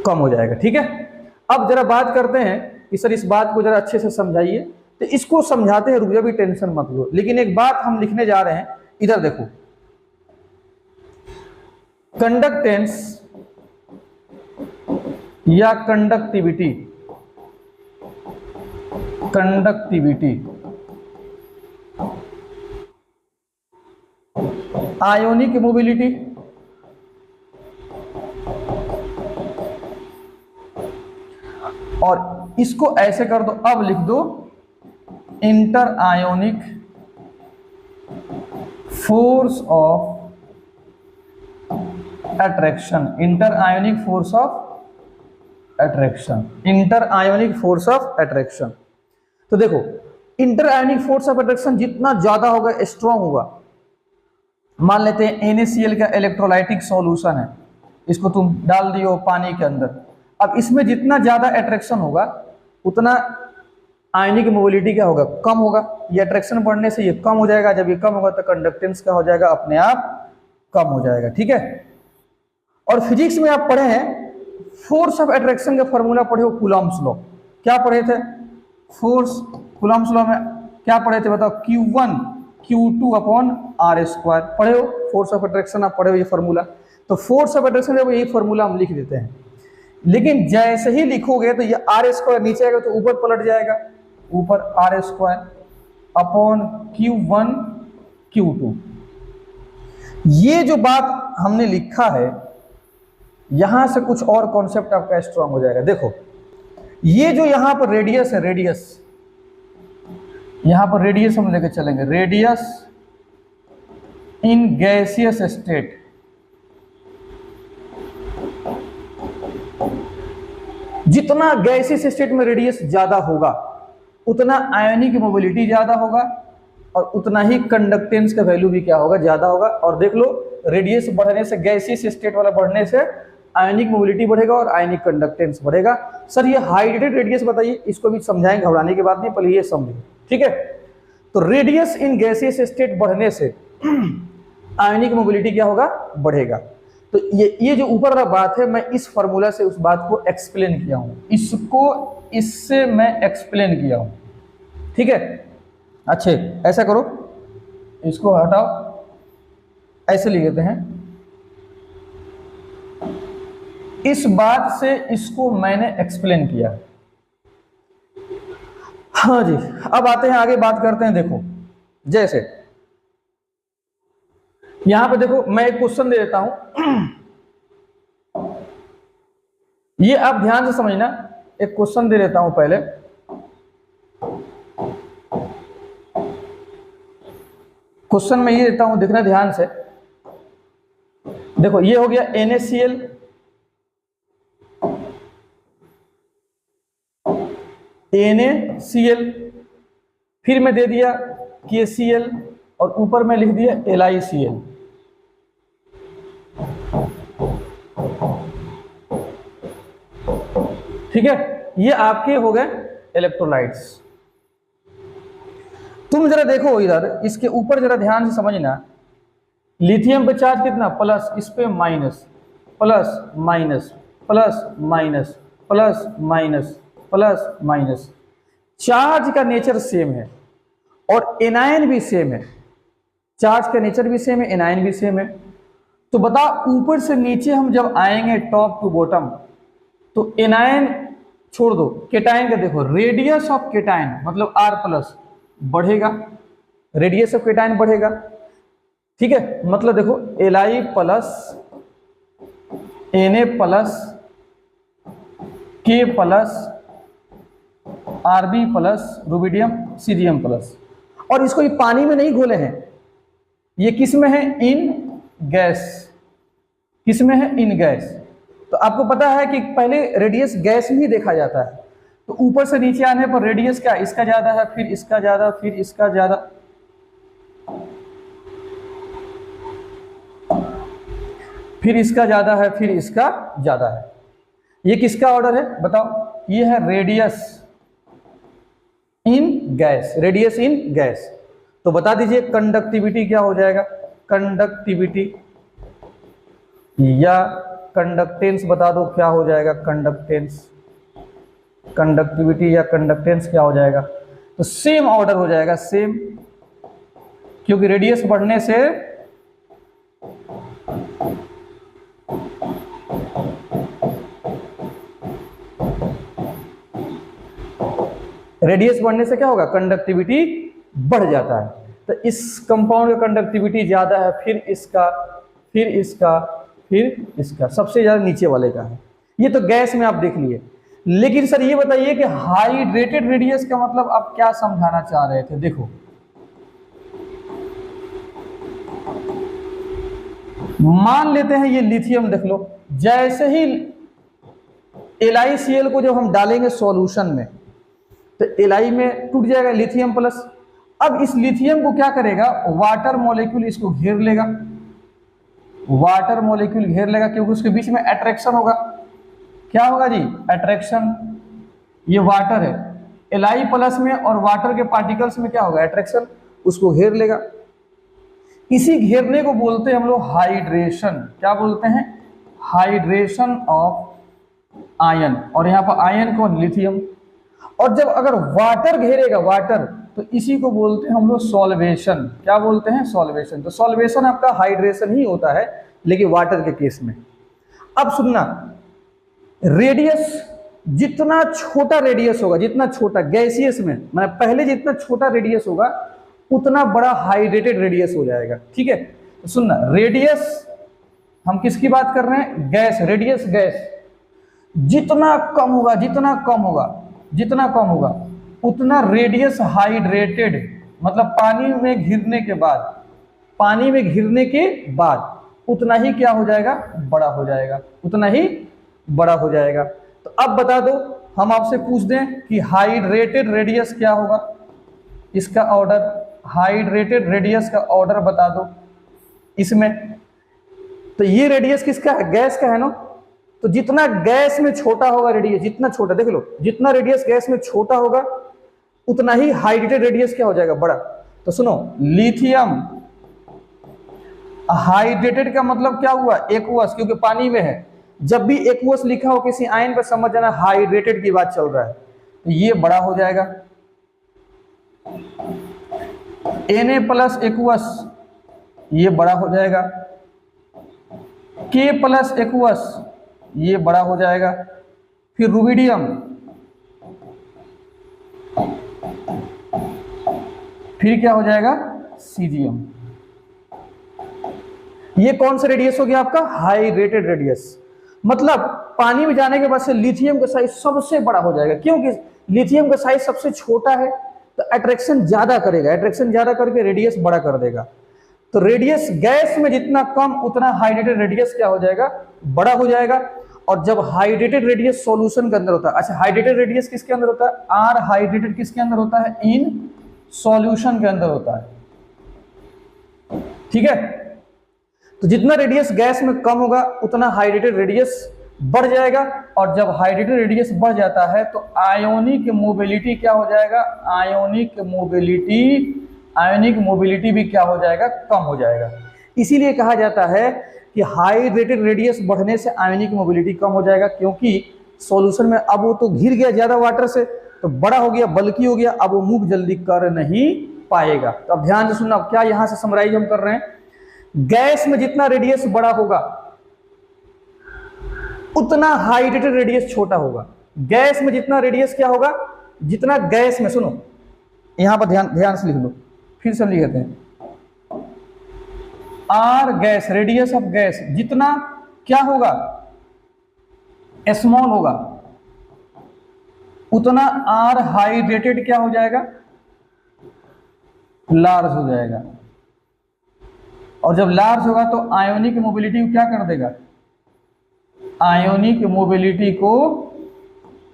कम हो जाएगा। ठीक है। अब जरा बात करते हैं कि सर इस बात को जरा अच्छे से समझाइए। तो इसको समझाते हैं, रुक जाओ, भी टेंशन मत लो। लेकिन एक बात हम लिखने जा रहे हैं, इधर देखो। कंडक्टेंस या कंडक्टिविटी, कंडक्टिविटी आयोनिक मोबिलिटी और इसको ऐसे कर दो, अब लिख दो inter ionic force of attraction. Inter ionic force of attraction, inter ionic force of attraction. तो देखो inter ionic force of attraction जितना ज्यादा होगा स्ट्रॉन्ग होगा। मान लेते हैं NaCl का इलेक्ट्रोलाइटिक सॉल्यूशन है, इसको तुम डाल दियो पानी के अंदर। अब इसमें जितना ज्यादा अट्रैक्शन होगा उतना आयनिक मोबिलिटी क्या होगा? कम होगा। ये अट्रैक्शन बढ़ने से ये कम हो जाएगा। जब ये कम होगा तो कंडक्टेंस क्या हो जाएगा? अपने आप कम हो जाएगा। ठीक है। और फिजिक्स में आप पढ़े हैं फोर्स ऑफ अट्रैक्शन का फॉर्मूला पढ़े हो, कूलॉम्स लॉ। क्या पढ़े थे? फोर्स कूलॉम्स लॉ में क्या पढ़े थे बताओ? Q1 Q2 अपॉन R² पढ़े हो। फोर्स ऑफ अट्रैक्शन आप पढ़े हो ये फॉर्मूला। तो फोर्स ऑफ अट्रैक्शन जब यही फॉर्मूला हम लिख देते हैं। लेकिन जैसे ही लिखोगे तो ये R² नीचे आएगा तो ऊपर पलट जाएगा, ऊपर R² अपॉन Q1 Q2। ये जो बात हमने लिखा है यहां से कुछ और कॉन्सेप्ट आपका स्ट्रांग हो जाएगा। देखो ये जो यहां पर रेडियस है, रेडियस, यहां पर रेडियस हम लेके चलेंगे, रेडियस इन गैसियस स्टेट। जितना गैसियस स्टेट में रेडियस ज्यादा होगा उतना आयनिक मोबिलिटी ज्यादा होगा और उतना ही कंडक्टेंस का वैल्यू भी क्या होगा, ज्यादा होगा। और देख लो रेडियस बढ़ने से, गैसियस स्टेट वाला बढ़ने से आयनिक मोबिलिटी बढ़ेगा और आयनिक कंडक्टेंस बढ़ेगा। सर ये हाइड्रेटेड रेडियस बताइए, इसको भी समझाएंगे, घबराने की बात नहीं, पहले ये समझिए, ठीक है। तो रेडियस इन गैसियस स्टेट बढ़ने से आयनिक मोबिलिटी क्या होगा, बढ़ेगा। तो ये जो ऊपर वाला बात है, मैं इस फॉर्मूला से उस बात को एक्सप्लेन किया हूं, इसको इससे मैं एक्सप्लेन किया हूं, ठीक है। अच्छे ऐसा करो, इसको हटाओ, ऐसे लिख देते हैं, इस बात से इसको मैंने एक्सप्लेन किया। हाँ जी, अब आते हैं आगे, बात करते हैं। देखो जैसे यहां पे देखो मैं एक क्वेश्चन दे देता हूं, ये आप ध्यान से समझना। एक क्वेश्चन दे देता हूं पहले, क्वेश्चन में ये देता हूं, देखना ध्यान से। देखो ये हो गया NaCl, NaCl, फिर मैं दे दिया KCl और ऊपर में लिख दिया LiCl। ठीक है, ये आपके हो गए इलेक्ट्रोलाइट्स। तुम जरा देखो इधर, इसके ऊपर जरा ध्यान से समझना। लिथियम पे चार्ज कितना, प्लस, इस पे minus, plus minus, plus minus, plus minus, plus minus. Charge का नेचर सेम है और एनायन भी सेम है, चार्ज का नेचर भी सेम है, एनायन भी सेम है। तो बता, ऊपर से नीचे हम जब आएंगे टॉप टू बॉटम, तो एनायन छोड़ दो, केटायन का देखो, रेडियस ऑफ केटायन मतलब R प्लस बढ़ेगा, रेडियस ऑफ केटायन बढ़ेगा, ठीक है। मतलब देखो Li plus, Na plus, K plus, Rb plus, rubidium, cerium plus. और इसको ये पानी में नहीं घोले हैं, ये किस में है, इन गैस, किस में है, इन गैस। तो आपको पता है कि पहले रेडियस गैस में ही देखा जाता है, तो ऊपर से नीचे आने पर रेडियस क्या, इसका ज्यादा है, फिर इसका ज्यादा, फिर इसका ज्यादा, फिर इसका ज्यादा है, फिर इसका ज्यादा है। ये किसका ऑर्डर है बताओ, ये है रेडियस इन गैस, रेडियस इन गैस। तो बता दीजिए कंडक्टिविटी क्या हो जाएगा, कंडक्टिविटी या कंडक्टेंस बता दो क्या हो जाएगा, कंडक्टेंस, कंडक्टिविटी या कंडक्टेंस क्या हो जाएगा। तो सेम ऑर्डर हो जाएगा, सेम, क्योंकि रेडियस बढ़ने से क्या होगा, कंडक्टिविटी बढ़ जाता है। तो इस कंपाउंड का कंडक्टिविटी ज्यादा है, फिर इसका, फिर इसका, फिर इसका, सबसे ज्यादा नीचे वाले का है। ये तो गैस में आप देख लिए। लेकिन सर ये बताइए कि हाइड्रेटेड रेडियस का मतलब आप क्या समझाना चाह रहे थे। देखो मान लेते हैं ये लिथियम, देख लो, जैसे ही LiCl को जब हम डालेंगे सॉल्यूशन में, तो Li में टूट जाएगा लिथियम प्लस। अब इस लिथियम को क्या करेगा, वाटर मॉलिक्यूल इसको घेर लेगा, वाटर मॉलिक्यूल घेर लेगा, क्योंकि उसके बीच में अट्रैक्शन होगा। क्या होगा जी, अट्रैक्शन। ये वाटर है, Li प्लस में और वाटर के पार्टिकल्स में क्या होगा, अट्रैक्शन, उसको घेर लेगा। इसी घेरने को बोलते हैं हम लोग हाइड्रेशन। क्या बोलते हैं, हाइड्रेशन ऑफ आयन। और यहाँ पर आयन कौन, लिथियम। और जब अगर वाटर घेरेगा, वाटर, तो इसी को बोलते हैं हम लोग सॉल्वेशन। क्या बोलते हैं, सॉल्वेशन। तो सॉल्वेशन आपका हाइड्रेशन ही होता है, लेकिन वाटर के केस में। अब सुनना, रेडियस जितना छोटा रेडियस होगा, जितना छोटा गैसियस में, मतलब पहले जितना छोटा रेडियस होगा उतना बड़ा हाइड्रेटेड रेडियस हो जाएगा, ठीक है। तो सुनना, रेडियस हम किसकी बात कर रहे हैं? Gas, radius gas. जितना कम होगा, जितना कम होगा, जितना कम होगा, उतना रेडियस हाइड्रेटेड, मतलब पानी में घिरने के बाद, पानी में घिरने के बाद उतना ही क्या हो जाएगा? बड़ा हो जाएगा, उतना ही बड़ा हो जाएगा। तो अब बता दो, हम आपसे पूछ दें कि हाइड्रेटेड रेडियस क्या होगा, इसका ऑर्डर, हाइड्रेटेड रेडियस का ऑर्डर बता दो इसमें। तो ये रेडियस किसका है? गैस का है ना। तो जितना गैस में छोटा होगा रेडियस, जितना छोटा, देख लो, जितना रेडियस गैस में छोटा होगा उतना ही हाइड्रेटेड रेडियस क्या हो जाएगा? बड़ा। तो सुनो, लिथियम हाइड्रेटेड का मतलब क्या हुआ? एक्वस, क्योंकि पानी में है। जब भी एक्वस लिखा हो किसी आयन पर, समझ जाना हाइड्रेटेड की बात चल रहा है। तो ये बड़ा हो जाएगा, Na प्लस एक्वस, ये बड़ा हो जाएगा, K प्लस एक्वस, ये बड़ा हो जाएगा। फिर रुबिडियम, फिर क्या हो जाएगा? सीजियम। ये कौन सा रेडियस हो गया आपका? Hydrated radius. मतलब पानी में जाने के बाद से लिथियम का साइज सबसे बड़ा हो जाएगा, क्योंकि लिथियम का साइज सबसे छोटा है, तो अट्रैक्शन ज्यादा करेगा, अट्रैक्शन ज्यादा करके रेडियस बड़ा कर देगा। तो रेडियस गैस में जितना कम, उतना हाइड्रेटेड रेडियस क्या हो जाएगा? बड़ा हो जाएगा। और जब हाइड्रेटेड रेडियस सॉल्यूशन के अंदर होता है, अच्छा हाइड्रेटेड रेडियस किसके अंदर होता है? आर हाइड्रेटेड किसके अंदर होता है? इन सॉल्यूशन के अंदर होता है, ठीक है। तो जितना रेडियस गैस में कम होगा उतना हाइड्रेटेड रेडियस बढ़ जाएगा, और जब हाइड्रेटेड रेडियस बढ़ जाता है तो आयोनिक मोबिलिटी क्या हो जाएगा? आयोनिक मोबिलिटी भी क्या हो जाएगा? कम हो जाएगा। इसीलिए कहा जाता है कि हाइड्रेटेड रेडियस बढ़ने से आयोनिक मोबिलिटी कम हो जाएगा, क्योंकि सॉल्यूशन में अब वो तो घिर गया ज्यादा वाटर से, तो बड़ा हो गया, बल्कि हो गया, अब वो मूव जल्दी कर नहीं पाएगा। तो अब ध्यान से सुनना, क्या यहां से समराइज हम कर रहे हैं? गैस में जितना रेडियस बड़ा होगा उतना हाइड्रेटेड रेडियस छोटा होगा। गैस में जितना रेडियस क्या होगा? जितना गैस में, सुनो यहां पर ध्यान से लिख लो, फिर से लिखते हैं, R gas, radius of gas जितना क्या होगा? स्मॉल होगा, उतना आर हाइड्रेटेड क्या हो जाएगा? लार्ज हो जाएगा। और जब लार्ज होगा तो आयोनिक मोबिलिटी को क्या कर देगा? आयोनिक मोबिलिटी को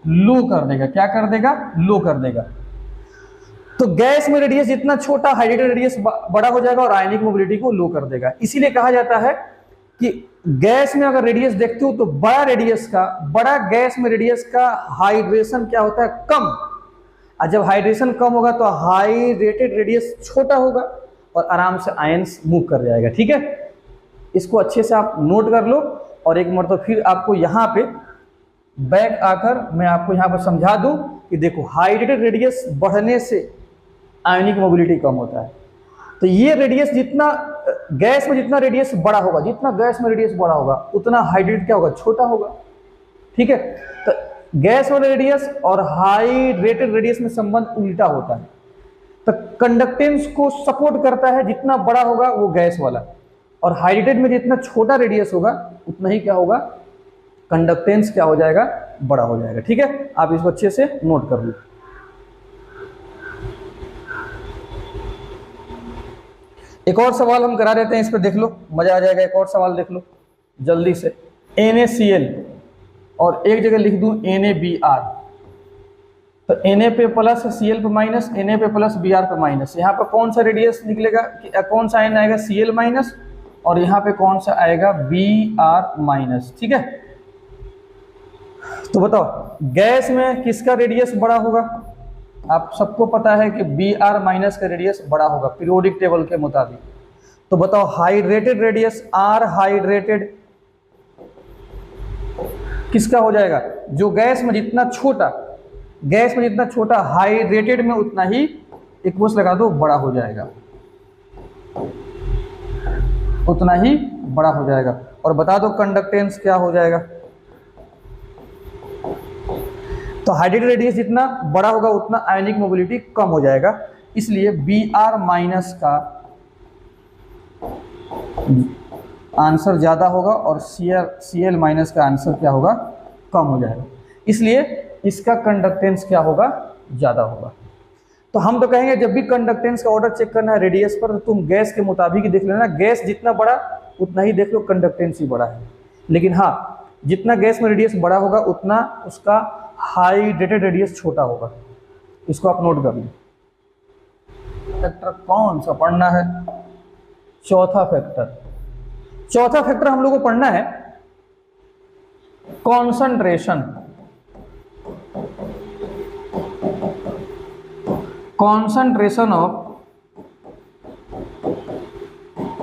लो कर देगा। क्या कर देगा? लो कर देगा। तो गैस में रेडियस जितना छोटा, हाइड्रेटेड रेडियस बड़ा हो जाएगा और आयोनिक मोबिलिटी को लो कर देगा। इसीलिए कहा जाता है कि गैस में अगर रेडियस देखते हो तो बड़ा गैस में रेडियस का हाइड्रेशन क्या होता है? कम। और जब हाइड्रेशन कम होगा तो हाइड्रेटेड रेडियस छोटा होगा और आराम से आयंस मूव कर जाएगा, ठीक है। इसको अच्छे से आप नोट कर लो, और एक मरतबा फिर आपको यहाँ पे बैक आकर मैं आपको यहाँ पर समझा दूं कि देखो, हाइड्रेटेड रेडियस बढ़ने से आयोनिक मोबिलिटी कम होता है। तो ये रेडियस जितना गैस में जितना रेडियस बड़ा होगा, जितना गैस में रेडियस बड़ा होगा उतना हाइड्रेटेड क्या होगा? छोटा होगा, ठीक है। तो गैस वाले रेडियस और हाइड्रेटेड रेडियस में संबंध उल्टा होता है। तो कंडक्टेंस को सपोर्ट करता है, जितना बड़ा होगा वो गैस वाला, और हाइड्रेटेड में जितना छोटा रेडियस होगा उतना ही क्या होगा? कंडक्टेंस क्या हो जाएगा? बड़ा हो जाएगा, ठीक है। आप इसको अच्छे से नोट कर लो। एक और सवाल हम करा देते हैं, इस पर देख लो, मजा आ जाएगा। एक और सवाल देख लो जल्दी से। NaCl और एक जगह लिख दूं NaBr, तो Na पे प्लस, Cl पे माइनस, Na पे प्लस, Br पे माइनस। यहाँ पर कौन सा रेडियस निकलेगा? कौन सा आयन आएगा? Cl माइनस, और यहाँ पे कौन सा आएगा? Br माइनस, ठीक है। तो बताओ गैस में किसका रेडियस बड़ा होगा? आप सबको पता है कि Br माइनस का रेडियस बड़ा होगा पीरियोडिक टेबल के मुताबिक। तो बताओ हाइड्रेटेड रेडियस R हाइड्रेटेड किसका हो जाएगा? जो गैस में जितना छोटा हाइड्रेटेड में उतना ही, एक बोस लगा दो, बड़ा हो जाएगा, उतना ही बड़ा हो जाएगा। और बता दो कंडक्टेंस क्या हो जाएगा? तो हाइड्रेटेड रेडियस जितना बड़ा होगा उतना आयोनिक मोबिलिटी कम हो जाएगा, इसलिए Br माइनस का आंसर ज़्यादा होगा और Cl माइनस का आंसर क्या होगा, कम हो जाएगा। इसलिए इसका कंडक्टेंस क्या होगा, ज़्यादा होगा। तो हम तो कहेंगे जब भी कंडक्टेंस का ऑर्डर चेक करना है रेडियस पर, तो तुम गैस के मुताबिक ही देख लेना। गैस जितना बड़ा उतना ही देख लो कंडक्टेंस ही बड़ा है। लेकिन हाँ, जितना गैस में रेडियस बड़ा होगा उतना उसका हाइड्रेटेड रेडियस छोटा होगा। इसको आप नोट कर लो। फैक्टर कौन सा पढ़ना है? चौथा फैक्टर। चौथा फैक्टर हम लोग को पढ़ना है concentration. Concentration of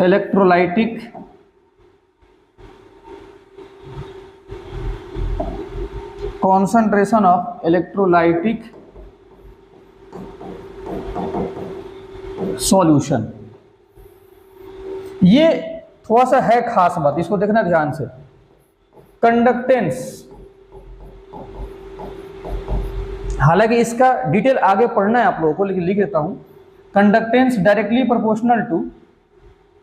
electrolytic concentration of electrolytic solution. ये थोड़ा सा है खास बात, इसको देखना ध्यान से। कंडक्टेंस, हालांकि इसका डिटेल आगे पढ़ना है आप लोगों को, लेकिन लिख देता हूं। Conductance directly proportional to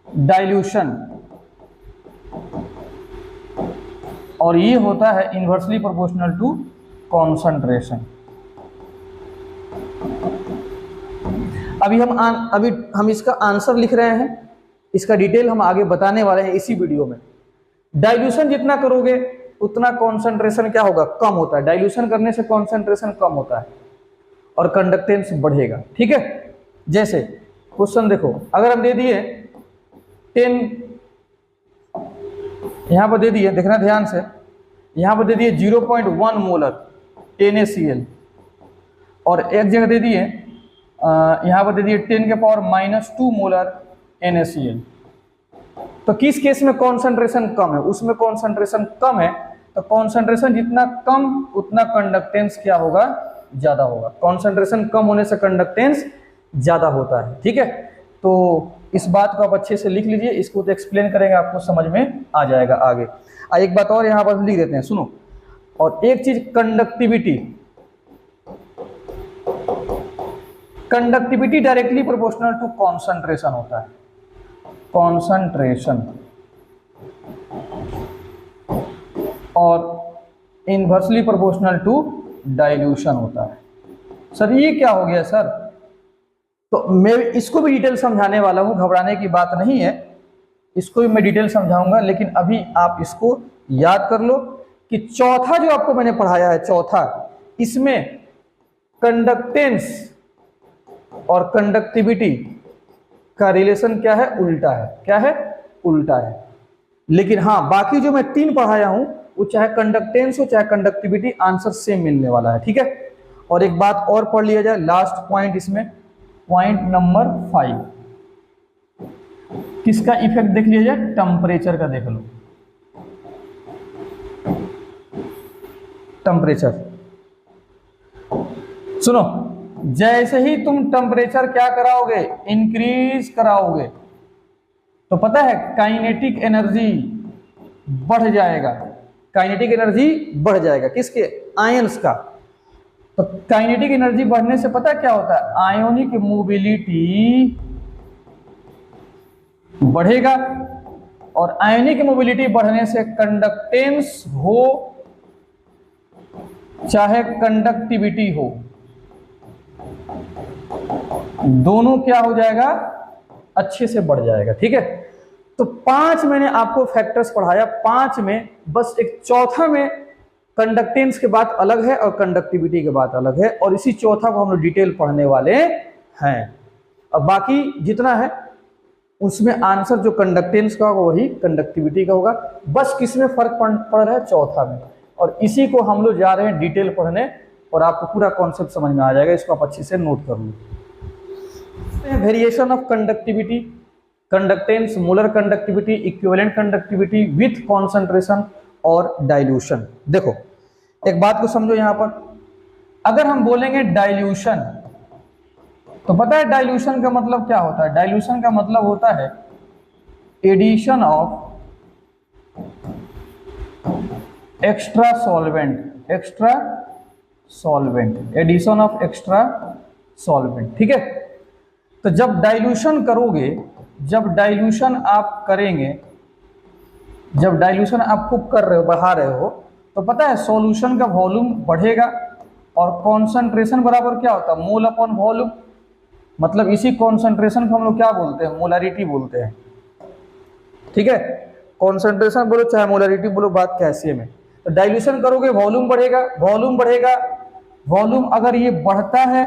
dilution, और ये होता है इनवर्सली प्रोपोर्शनल टू कॉन्सेंट्रेशन। अभी हम इसका आंसर लिख रहे हैं, इसका डिटेल हम आगे बताने वाले हैं इसी वीडियो में। डाइल्यूशन जितना करोगे उतना कॉन्सेंट्रेशन क्या होगा, कम होता है। डाइल्यूशन करने से कॉन्सेंट्रेशन कम होता है और कंडक्टेंस बढ़ेगा। ठीक है, जैसे क्वेश्चन देखो, अगर हम दे दिए 10, यहां पर दे दिए, देखना ध्यान से, यहां पर दे दिए 0.1 मोलर NaCl, और एक जगह दे दिए यहां पर दे दिए 10 के पावर -2 मोलर NaCl। तो किस केस में कॉन्सेंट्रेशन कम है? उसमें कॉन्सेंट्रेशन कम है, तो कॉन्सेंट्रेशन जितना कम उतना कंडक्टेंस क्या होगा, ज्यादा होगा। कॉन्सेंट्रेशन कम होने से कंडक्टेंस ज्यादा होता है। ठीक है, तो इस बात को आप अच्छे से लिख लीजिए, इसको तो एक्सप्लेन करेंगे, आपको समझ में आ जाएगा आगे। एक बात और यहां पर लिख देते हैं, सुनो। और एक चीज, conductivity. Conductivity directly proportional to concentration होता है। कॉन्सेंट्रेशन और इनवर्सली प्रोपोर्शनल टू डाइल्यूशन होता है। सर ये क्या हो गया सर? तो मैं इसको भी डिटेल समझाने वाला हूं, घबराने की बात नहीं है, इसको भी मैं डिटेल समझाऊंगा। लेकिन अभी आप इसको याद कर लो कि चौथा जो आपको मैंने पढ़ाया है, चौथा, इसमें कंडक्टेंस और कंडक्टिविटी का रिलेशन क्या है, उल्टा है। क्या है? उल्टा है। लेकिन हाँ, बाकी जो मैं 3 पढ़ाया हूं, वो चाहे कंडक्टेंस हो चाहे कंडक्टिविटी, आंसर सेम मिलने वाला है। ठीक है, और एक बात और पढ़ लिया जाए, लास्ट पॉइंट इसमें, पॉइंट नंबर 5, किसका इफेक्ट देख लिया जाए, टेम्परेचर का देख लो। टेम्परेचर, सुनो, जैसे ही तुम टेम्परेचर क्या कराओगे, इंक्रीज कराओगे, तो पता है काइनेटिक एनर्जी बढ़ जाएगा। काइनेटिक एनर्जी बढ़ जाएगा, किसके? आयंस का। तो काइनेटिक एनर्जी बढ़ने से पता क्या होता है, आयोनिक मोबिलिटी बढ़ेगा, और आयोनिक मोबिलिटी बढ़ने से कंडक्टेंस हो चाहे कंडक्टिविटी हो, दोनों क्या हो जाएगा, अच्छे से बढ़ जाएगा। ठीक है, तो 5 मैंने आपको फैक्टर्स पढ़ाया, 5 में बस एक चौथा में कंडक्टेंस के बात अलग है और कंडक्टिविटी के बात अलग है, और इसी चौथा को हम लोग डिटेल पढ़ने वाले हैं। और बाकी जितना है उसमें आंसर जो कंडक्टेंस का होगा वही कंडक्टिविटी का होगा। बस किसमें फर्क पड़ रहा है, चौथा में, और इसी को हम लोग जा रहे हैं डिटेल पढ़ने, और आपको पूरा कॉन्सेप्ट समझ में आ जाएगा। इसको आप अच्छे से नोट कर लो। Variation of conductivity, conductance, molar conductivity, equivalent conductivity with concentration और डाइल्यूशन। देखो एक बात को समझो, यहां पर अगर हम बोलेंगे डाइल्यूशन, तो पता है डाइल्यूशन का मतलब क्या होता है? डाइल्यूशन का मतलब होता है addition of extra solvent. Extra solvent, addition of extra solvent. ठीक है, तो जब डाइल्यूशन करोगे, जब डाइल्यूशन आप करेंगे जब डाइल्यूशन आप खूब कर रहे हो, बढ़ा रहे हो, तो पता है सॉल्यूशन का वॉल्यूम बढ़ेगा और कॉन्सेंट्रेशन बराबर क्या होता है, मोल अपॉन वॉल्यूम। मतलब इसी कॉन्सेंट्रेशन को हम लोग क्या बोलते हैं, मोलारिटी बोलते हैं। ठीक है, कॉन्सेंट्रेशन बोलो चाहे मोलारिटी बोलो, बात कैसे में। तो डाइल्यूशन करोगे वॉल्यूम बढ़ेगा, वॉल्यूम बढ़ेगा, वॉल्यूम अगर ये बढ़ता है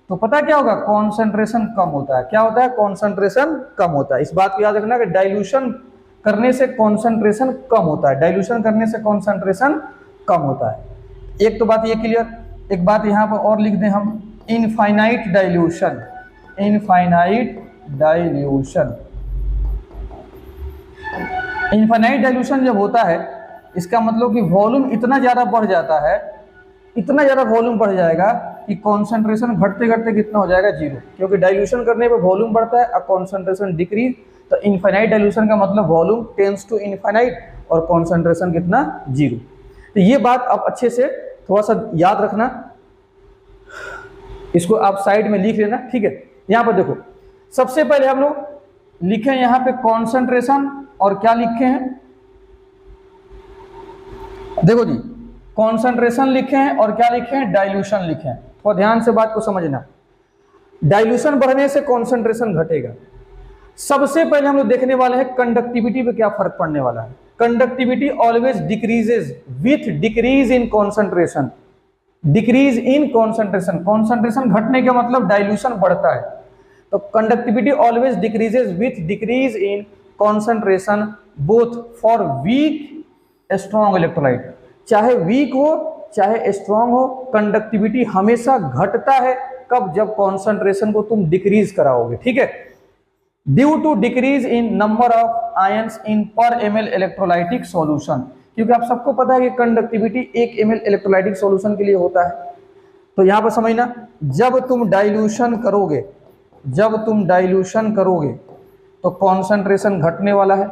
तो पता क्या होगा, कॉन्सेंट्रेशन कम होता है। क्या होता है, कॉन्सेंट्रेशन कम होता है। इस बात को याद रखना कि डाइल्यूशन करने से कॉन्सेंट्रेशन कम होता है, डाइल्यूशन करने से कॉन्सेंट्रेशन कम होता है। एक तो बात ये क्लियर। एक बात यहाँ पर और लिख दें हम, infinite dilution, infinite dilution. Infinite dilution जब होता है, इसका मतलब कि वॉल्यूम इतना ज़्यादा बढ़ जाता है, इतना ज़्यादा वॉल्यूम बढ़ जाएगा कि कॉन्सेंट्रेशन घटते घटते कितना हो जाएगा, जीरो। क्योंकि डाइल्यूशन करने पे वॉल्यूम बढ़ता है और कॉन्सेंट्रेशन डिक्रीज। तो इनफाइनाइट डाइल्यूशन का मतलब वॉल्यूम टेंड्स टू इनफाइनाइट और कॉन्सेंट्रेशन कितना, जीरो। तो ये बात आप अच्छे से थोड़ा सा याद रखना, इसको आप साइड में लिख लेना। ठीक है, यहाँ पर देखो, सबसे पहले हम लोग लिखे यहाँ पे कॉन्सेंट्रेशन और क्या लिखे हैं, देखो जी, कॉन्सेंट्रेशन लिखे हैं और क्या लिखे हैं, डाइल्यूशन लिखे हैं। तो ध्यान से बात को समझना, डाइल्यूशन बढ़ने से कॉन्सेंट्रेशन घटेगा। सबसे पहले हम लोग देखने वाले हैं कंडक्टिविटी पे क्या फर्क पड़ने वाला है। Conductivity always decreases with decrease in concentration, decrease in concentration. Concentration घटने का मतलब डाइल्यूशन बढ़ता है, तो conductivity always decreases with decrease in concentration both for weak strong electrolyte. चाहे वीक हो चाहे स्ट्रॉन्ग हो, कंडक्टिविटी हमेशा घटता है। कब, जब कॉन्सेंट्रेशन को तुम डिक्रीज कराओगे। ठीक है, due to decrease in number of ions in per ml electrolytic solution. क्योंकि आप सबको पता है कि कंडक्टिविटी 1 ml इलेक्ट्रोलाइटिक सॉल्यूशन के लिए होता है। तो यहां पर समझना, जब तुम डाइल्यूशन करोगे, जब तुम डाइल्यूशन करोगे तो कॉन्सेंट्रेशन घटने वाला है,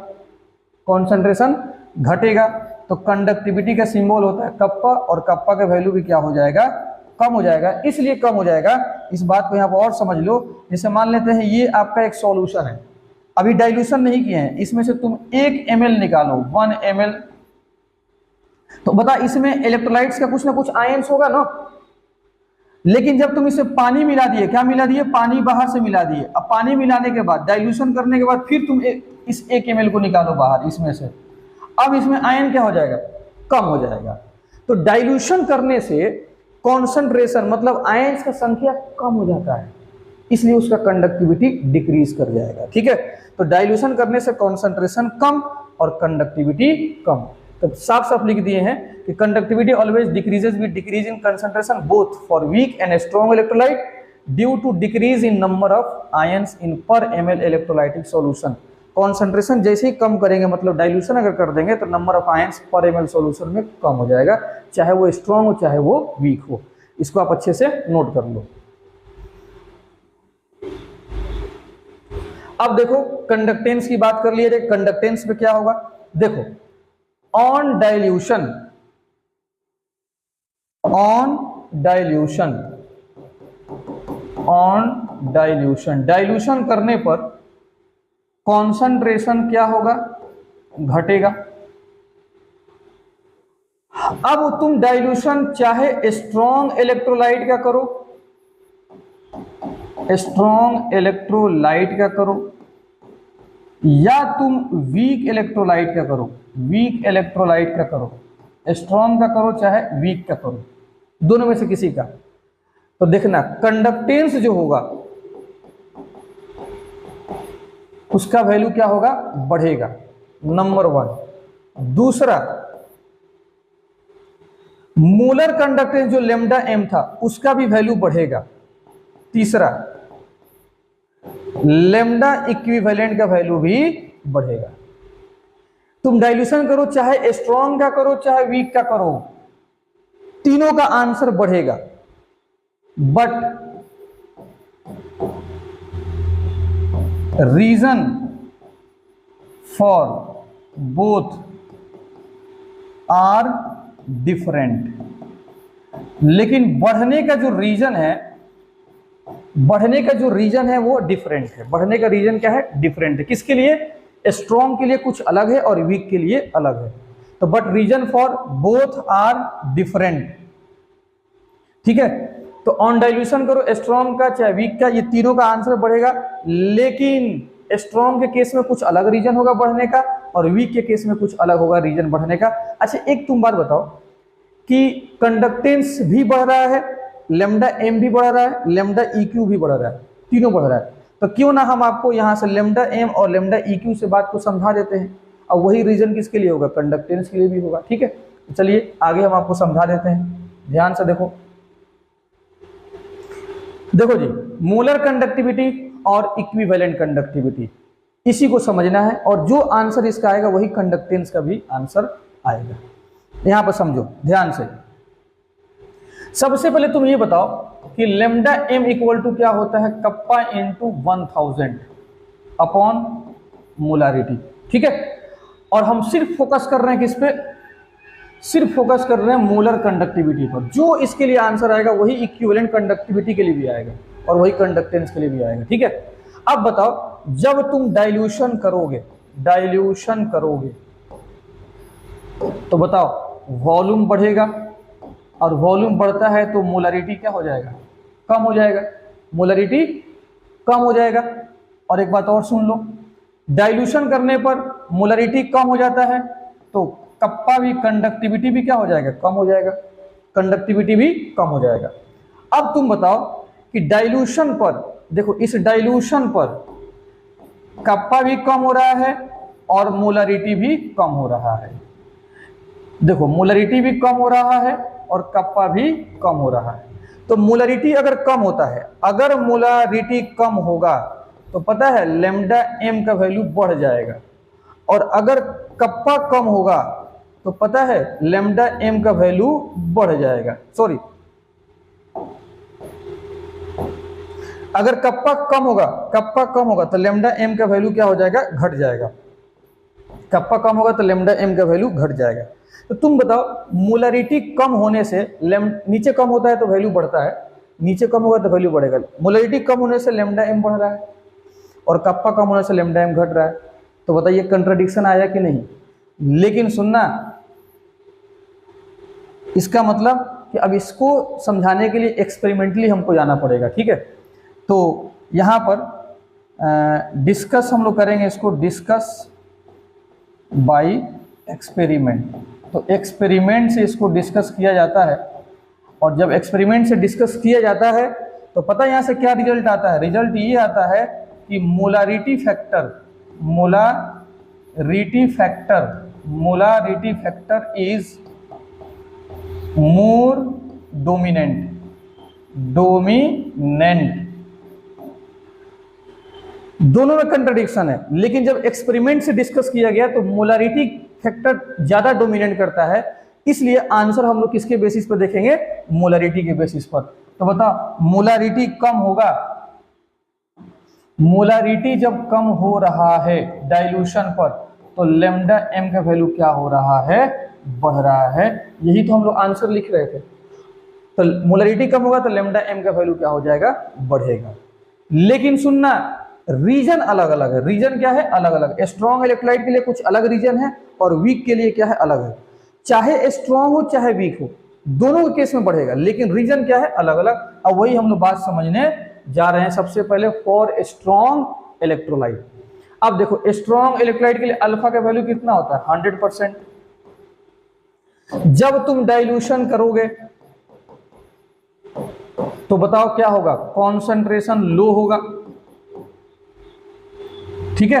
कॉन्सेंट्रेशन घटेगा। तो कंडक्टिविटी का सिंबल होता है कप्पा, और कप्पा का वैल्यू भी क्या हो जाएगा, कम हो जाएगा। इसलिए कम हो जाएगा, इस बात को यहाँ पर और समझ लो। जैसे मान लेते हैं ये आपका एक सॉल्यूशन है, अभी डाइल्यूशन नहीं किए हैं, इसमें से तुम 1 ml निकालो, 1 ml। तो बता, इसमें इलेक्ट्रोलाइट्स का कुछ ना कुछ आयंस होगा ना। लेकिन जब तुम इसे पानी मिला दिए, क्या मिला दिए, पानी बाहर से मिला दिए। अब पानी मिलाने के बाद, डाइल्यूशन करने के बाद फिर तुम इस 1 ml को निकालो बाहर इसमें से, अब इसमें आयन क्या हो जाएगा, कम हो जाएगा। तो डाइल्यूशन करने से कॉन्सेंट्रेशन मतलब आयंस का संख्या कम हो जाता है, इसलिए उसका कंडक्टिविटी डिक्रीज कर जाएगा। ठीक है, तो डाइल्यूशन करने से कॉन्सेंट्रेशन कम और कंडक्टिविटी कम। तो साफ साफ लिख दिए हैं कि conductivity always decreases with decrease in concentration both for weak and strong electrolyte due to decrease in number of ions in per ml electrolytic solution. Concentration जैसे ही कम करेंगे, मतलब डाइल्यूशन अगर कर देंगे, तो नंबर ऑफ आयंस पर ml सॉल्यूशन में कम हो जाएगा, चाहे वो स्ट्रॉन्ग हो चाहे वो वीक हो। इसको आप अच्छे से नोट कर लो। अब देखो कंडक्टेंस की बात कर लिए थे, कंडक्टेंस में क्या होगा, देखो on dilution, on dilution, on dilution, dilution करने पर कॉन्सेंट्रेशन क्या होगा, घटेगा। अब तुम डाइल्यूशन चाहे स्ट्रॉन्ग इलेक्ट्रोलाइट का करो, स्ट्रॉन्ग इलेक्ट्रोलाइट का करो, या तुम वीक इलेक्ट्रोलाइट का करो, वीक इलेक्ट्रोलाइट का करो, स्ट्रॉन्ग का करो चाहे वीक का करो, दोनों में से किसी का। तो देखना कंडक्टेंस जो होगा उसका वैल्यू क्या होगा, बढ़ेगा, नंबर 1। दूसरा, मोलर कंडक्टेंस जो लैम्डा m था उसका भी वैल्यू बढ़ेगा। तीसरा, लैम्डा इक्विवेलेंट का वैल्यू भी बढ़ेगा। तुम डाइल्यूशन करो चाहे स्ट्रॉन्ग का करो चाहे वीक का करो, तीनों का आंसर बढ़ेगा। But reason for both are different. लेकिन बढ़ने का जो रीजन है, बढ़ने का जो रीजन है वो डिफरेंट है। बढ़ने का रीजन क्या है, डिफरेंट है। किसके लिए, स्ट्रॉन्ग के लिए कुछ अलग है और वीक के लिए अलग है। तो but reason for both are different. ठीक है, तो ऑन डाइल्यूशन करो स्ट्रॉन्ग का चाहे वीक का, ये तीनों का आंसर बढ़ेगा, लेकिन स्ट्रॉन्ग के केस में कुछ अलग रीजन होगा बढ़ने का और वीक के केस में कुछ अलग होगा रीजन बढ़ने का। अच्छा एक तुम बात बताओ कि कंडक्टेंस भी बढ़ रहा है, लेमडा एम भी बढ़ रहा है, लेमडा EQ भी बढ़ रहा है, तीनों बढ़ रहा है, तो क्यों ना हम आपको यहाँ से लेमडा एम और लेमडा EQ से बात को समझा देते हैं। और वही रीजन किसके लिए होगा, कंडक्टेंस के लिए भी होगा। ठीक है, तो चलिए आगे हम आपको समझा देते हैं, ध्यान से देखो। देखो जी, मोलर कंडक्टिविटी और इक्विवेलेंट कंडक्टिविटी, इसी को समझना है और जो आंसर इसका आएगा वही कंडक्टेंस का भी आंसर आएगा। यहां पर समझो ध्यान से। सबसे पहले तुम ये बताओ कि लेमडा एम इक्वल टू क्या होता है, कप्पा इंटू 1000 अपॉन मोलारिटी। ठीक है, और हम सिर्फ फोकस कर रहे हैं किस पे, सिर्फ फोकस कर रहे हैं मोलर कंडक्टिविटी पर। जो इसके लिए आंसर आएगा वही इक्विवेलेंट कंडक्टिविटी के लिए भी आएगा और वही कंडक्टेंस के लिए भी आएगा। ठीक है, अब बताओ जब तुम डाइल्यूशन करोगे, डाइल्यूशन करोगे तो बताओ वॉल्यूम बढ़ेगा और वॉल्यूम बढ़ता है तो मोलारिटी क्या हो जाएगा, कम हो जाएगा, मोलारिटी कम हो जाएगा। और एक बात और सुन लो, डाइल्यूशन करने पर मोलारिटी कम हो जाता है तो कप्पा भी, कंडक्टिविटी भी क्या हो जाएगा, कम हो जाएगा, कंडक्टिविटी भी कम हो जाएगा। अब तुम बताओ कि डाइल्यूशन पर, देखो इस डाइल्यूशन पर कप्पा भी कम हो रहा है और मोलारिटी भी कम हो रहा है। देखो मोलारिटी भी कम हो रहा है और कप्पा भी कम हो रहा है। तो मोलारिटी अगर कम होता है, अगर मोलारिटी कम होगा तो पता है लेमडा एम का वैल्यू बढ़ जाएगा, और अगर कप्पा कम होगा तो पता है लेमडा एम का वैल्यू बढ़ जाएगा। सॉरी, अगर कप्पा कम होगा तो लेमडा एम का वैल्यू क्या हो जाएगा, घट जाएगा। कप्पा कम होगा तो लेमडा एम का वैल्यू घट जाएगा। तो तुम बताओ मोलारिटी कम होने से नीचे कम होता है तो वैल्यू बढ़ता है, नीचे कम होगा तो वैल्यू बढ़ेगा। मोलारिटी कम होने से लेमडा एम बढ़ रहा है और कप्पा कम होने से लेमडा एम घट रहा है। तो बताइए कंट्राडिक्शन आया कि नहीं। लेकिन सुनना, इसका मतलब कि अब इसको समझाने के लिए एक्सपेरिमेंटली हमको जाना पड़ेगा। ठीक है, तो यहाँ पर डिस्कस हम लोग करेंगे, इसको डिस्कस बाय एक्सपेरिमेंट। तो एक्सपेरिमेंट से इसको डिस्कस किया जाता है, और जब एक्सपेरिमेंट से डिस्कस किया जाता है तो पता है यहाँ से क्या रिजल्ट आता है, रिजल्ट ये आता है कि molarity factor is more dominant. दोनों में कंट्राडिक्शन है, लेकिन जब एक्सपेरिमेंट से डिस्कस किया गया तो मोलारिटी फैक्टर ज्यादा डोमिनेट करता है, इसलिए आंसर हम लोग किसके बेसिस पर देखेंगे, मोलारिटी के बेसिस पर। तो बताओ मोलारिटी कम होगा, मोलारिटी जब कम हो रहा है डाइल्यूशन पर तो लेमडा एम का वैल्यू क्या हो रहा है, बढ़ रहा है। यही तो हम लोग आंसर लिख रहे थे। तो मोलारिटी कम होगा तो लेमडा एम का वैल्यू क्या हो जाएगा, बढ़ेगा। लेकिन सुनना, रीजन अलग अलग है। रीजन क्या है, अलग अलग। स्ट्रॉन्ग इलेक्ट्रोलाइट के लिए कुछ अलग रीजन है और वीक के लिए क्या है, अलग है। चाहे स्ट्रॉन्ग हो चाहे वीक हो, दोनों के केस में बढ़ेगा, लेकिन रीजन क्या है, अलग अलग। अब वही हम लोग बात समझने जा रहे हैं। सबसे पहले फॉर स्ट्रॉन्ग इलेक्ट्रोलाइट। अब देखो स्ट्रॉन्ग इलेक्ट्रोलाइट के लिए अल्फा का वैल्यू कितना होता है, 100%। जब तुम डाइल्यूशन करोगे तो बताओ क्या होगा, कॉन्सेंट्रेशन लो होगा। ठीक है,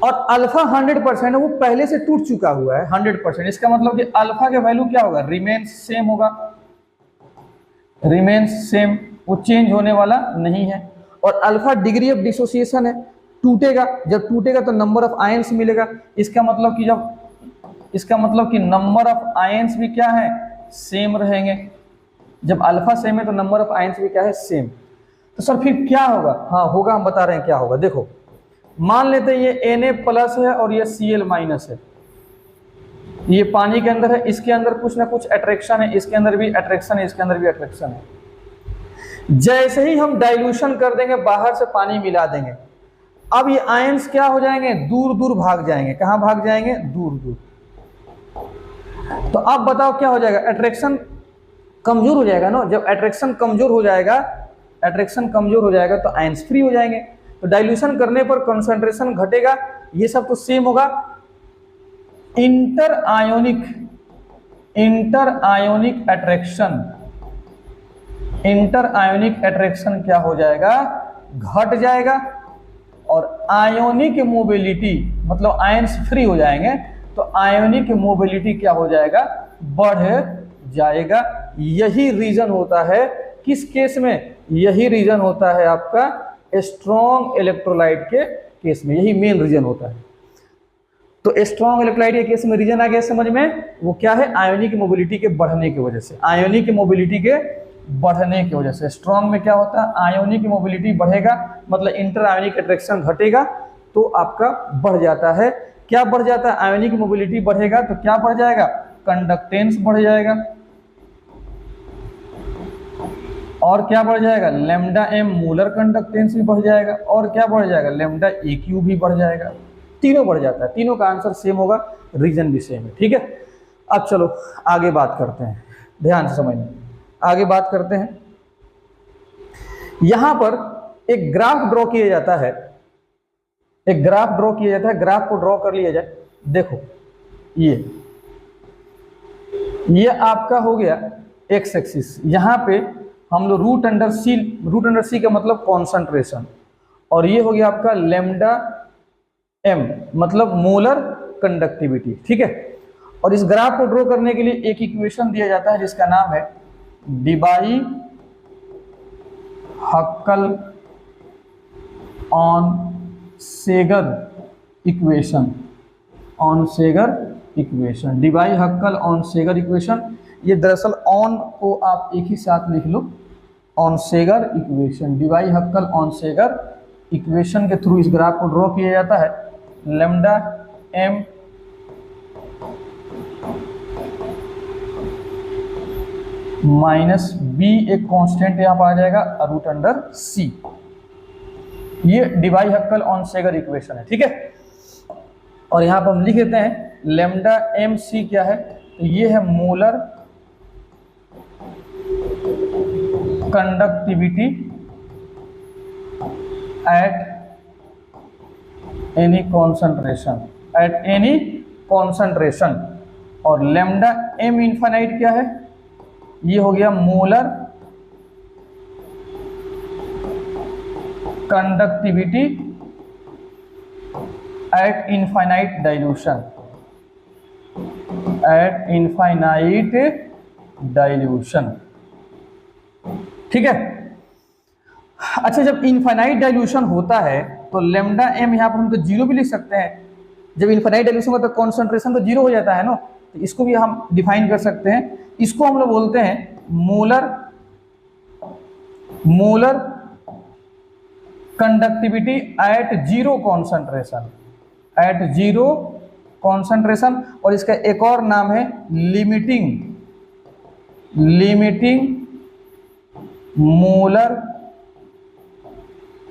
और अल्फा 100% है, वो पहले से टूट चुका हुआ है 100%। इसका मतलब कि अल्फा का वैल्यू क्या होगा, रिमेन्स सेम होगा, रिमेन्स सेम, वो चेंज होने वाला नहीं है। और अल्फा डिग्री ऑफ डिसोसिएशन है, टूटेगा, जब टूटेगा तो नंबर ऑफ आयंस मिलेगा। इसका मतलब कि नंबर ऑफ आयंस भी क्या है, सेम रहेंगे। जब अल्फा सेम है तो नंबर ऑफ आयंस भी क्या है, सेम। तो सर फिर क्या होगा, हाँ होगा, हम बता रहे हैं क्या होगा। देखो मान लेते हैं ये Na+ है और ये Cl- है, ये पानी के अंदर है, इसके अंदर कुछ ना कुछ अट्रैक्शन है, इसके अंदर भी अट्रैक्शन है, इसके अंदर भी अट्रैक्शन है। जैसे ही हम डाइल्यूशन कर देंगे, बाहर से पानी मिला देंगे, अब ये आयंस क्या हो जाएंगे, दूर दूर भाग जाएंगे। कहां भाग जाएंगे, दूर दूर। तो अब बताओ क्या हो जाएगा, अट्रैक्शन कमजोर हो जाएगा ना। जब अट्रैक्शन कमजोर हो जाएगा, अट्रैक्शन कमजोर हो जाएगा तो आयंस फ्री हो जाएंगे। तो डाइल्यूशन करने पर कंसंट्रेशन घटेगा, ये सब तो सेम होगा। Inter ionic attraction, inter ionic attraction क्या हो जाएगा, घट जाएगा। और आयोनिक मोबिलिटी मतलब आयंस फ्री हो जाएंगे, तो आयोनिक मोबिलिटी क्या हो जाएगा, बढ़ जाएगा। यही रीजन होता है किस केस में, यही रीजन होता है आपका स्ट्रॉन्ग इलेक्ट्रोलाइट के केस में, यही मेन रीजन होता है। तो स्ट्रॉन्ग इलेक्ट्रोलाइट के केस में रीजन आ गया समझ में, वो क्या है, आयोनिक मोबिलिटी के बढ़ने की वजह से, आयोनिक मोबिलिटी के बढ़ने की वजह से। स्ट्रॉन्ग में क्या होता है, आयोनिक मोबिलिटी बढ़ेगा मतलब इंटर आयोनिक अट्रैक्शन घटेगा तो आपका बढ़ जाता है। क्या बढ़ जाता है, आयोनिक मोबिलिटी बढ़ेगा तो क्या बढ़ जाएगा, कंडक्टेंस बढ़ जाएगा। और क्या बढ़ जाएगा, लैम्डा एम मोलर कंडक्टेंस भी बढ़ जाएगा। और क्या बढ़ जाएगा, लैम्डा एक्यू भी बढ़ जाएगा। तीनों बढ़ जाता है, तीनों का आंसर सेम होगा, रीजन भी सेम है। ठीक है, अब चलो आगे बात करते हैं, ध्यान से समझना। आगे बात करते हैं, यहां पर एक ग्राफ ड्रॉ किया जाता है, एक ग्राफ ड्रॉ किया जाता है। ग्राफ को ड्रॉ कर लिया जाए, देखो ये आपका हो गया एक्स एक्सिस। यहां पे हम लोग रूट अंडर सी का मतलब कॉन्सेंट्रेशन, और ये हो गया आपका लैम्डा एम मतलब मोलर कंडक्टिविटी। ठीक है, और इस ग्राफ को ड्रॉ करने के लिए एक इक्वेशन दिया जाता है जिसका नाम है Debye हक्कल Onsager equation, Onsager equation, Debye हक्कल Onsager equation. ये दरअसल ऑन को आप एक ही साथ लिख लो, Onsager equation, Debye हक्कल Onsager equation के थ्रू इस ग्राफ को ड्रॉ किया जाता है। लैम्डा एम माइनस बी एक कांस्टेंट यहां पर आ जाएगा, रूट अंडर सी। ये डिबाई हक्कल ऑन सेगर इक्वेशन है। ठीक है, और यहां पर हम लिख देते हैं लैम्डा एम सी क्या है, तो ये है molar conductivity at any concentration, at any concentration. और लैम्डा एम इनफाइनाइट क्या है, ये हो गया molar conductivity eight infinite dilution, eight infinite dilution. ठीक है, अच्छा जब इनफाइनाइट डाइल्यूशन होता है तो लैम्डा एम यहां पर हम तो जीरो भी लिख सकते हैं। जब इनफाइनाइट डाइल्यूशन होता है तो कॉन्सेंट्रेशन तो जीरो हो जाता है ना, तो इसको भी हम डिफाइन कर सकते हैं। इसको हम लोग बोलते हैं molar conductivity at zero concentration, at zero concentration. और इसका एक और नाम है लिमिटिंग मोलर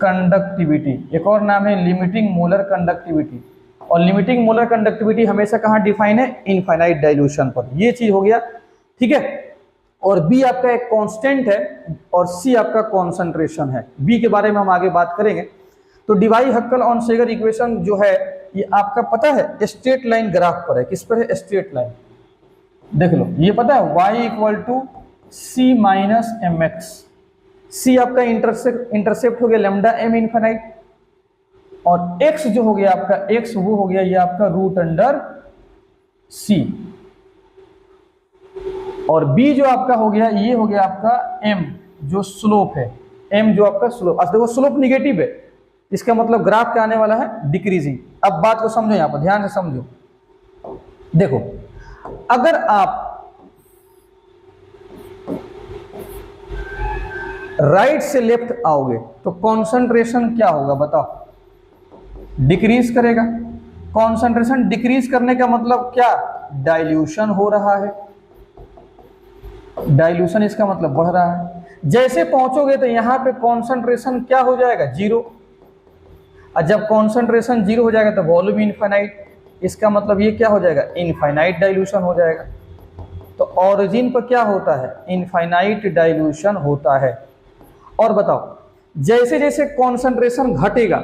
कंडक्टिविटी, एक और नाम है लिमिटिंग मोलर कंडक्टिविटी। और लिमिटिंग मोलर कंडक्टिविटी हमेशा कहाँ डिफाइन है, इनफाइनाइट डाइल्यूशन पर। ये चीज हो गया। ठीक है, और बी आपका एक कांस्टेंट है और सी आपका कॉन्सेंट्रेशन है। बी के बारे में हम आगे बात करेंगे। तो डिबाई हक्कल ऑन सेगर इक्वेशन जो है ये आपका पता है स्ट्रेट लाइन ग्राफ पर है। किस पर है, स्ट्रेट लाइन। देख लो, ये पता है y equal to C minus M X. C आपका इंटरसेप्ट हो गया लैम्डा एम इनफाइनाइट, और x जो हो गया आपका x वो हो गया ये आपका रूट अंडर सी। और b जो आपका हो गया ये हो गया आपका m जो स्लोप है, m जो आपका स्लोप। देखो स्लोप निगेटिव है, इसका मतलब ग्राफ क्या आने वाला है, डिक्रीजिंग। अब बात को समझो, यहां पर ध्यान से समझो। देखो अगर आप राइट से लेफ्ट आओगे तो कॉन्सेंट्रेशन क्या होगा बताओ, डिक्रीज करेगा। कॉन्सेंट्रेशन डिक्रीज करने का मतलब क्या, डाइल्यूशन हो रहा है। डाइल्यूशन इसका मतलब बढ़ रहा है। जैसे पहुंचोगे तो यहां पे कॉन्सेंट्रेशन क्या हो जाएगा, जीरो। और जब कॉन्सेंट्रेशन जीरो हो जाएगा तो वॉल्यूम इनफाइनाइट, इसका मतलब ये क्या हो जाएगा, इनफाइनाइट डाइल्यूशन हो जाएगा। तो ऑरिजिन पर क्या होता है, इनफाइनाइट डाइल्यूशन होता है। और बताओ, जैसे जैसे कॉन्सेंट्रेशन घटेगा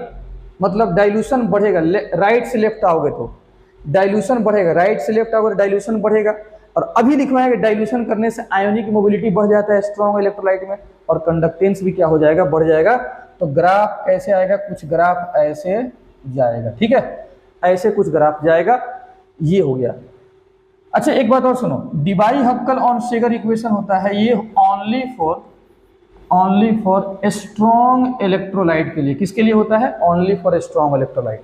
मतलब डाइल्यूशन बढ़ेगा, राइट से लेफ्ट आओगे तो डाइल्यूशन बढ़ेगा, राइट से लेफ्ट आओगे तो डाइल्यूशन बढ़ेगा। और अभी लिखवाएंगे डाइल्यूशन करने से आयोनिक मोबिलिटी बढ़ जाता है स्ट्रॉन्ग इलेक्ट्रोलाइट में, और कंडक्टेंस भी क्या हो जाएगा, बढ़ जाएगा। तो ग्राफ ऐसे आएगा, कुछ ग्राफ ऐसे जाएगा, ठीक है, ऐसे कुछ ग्राफ जाएगा, ये हो गया। अच्छा एक बात और सुनो, डिबाई हक्कल ऑन शेगर इक्वेशन होता है, ये ओनली फॉर स्ट्रॉन्ग इलेक्ट्रोलाइट के लिए। किसके लिए होता है, ओनली फॉर स्ट्रॉन्ग इलेक्ट्रोलाइट।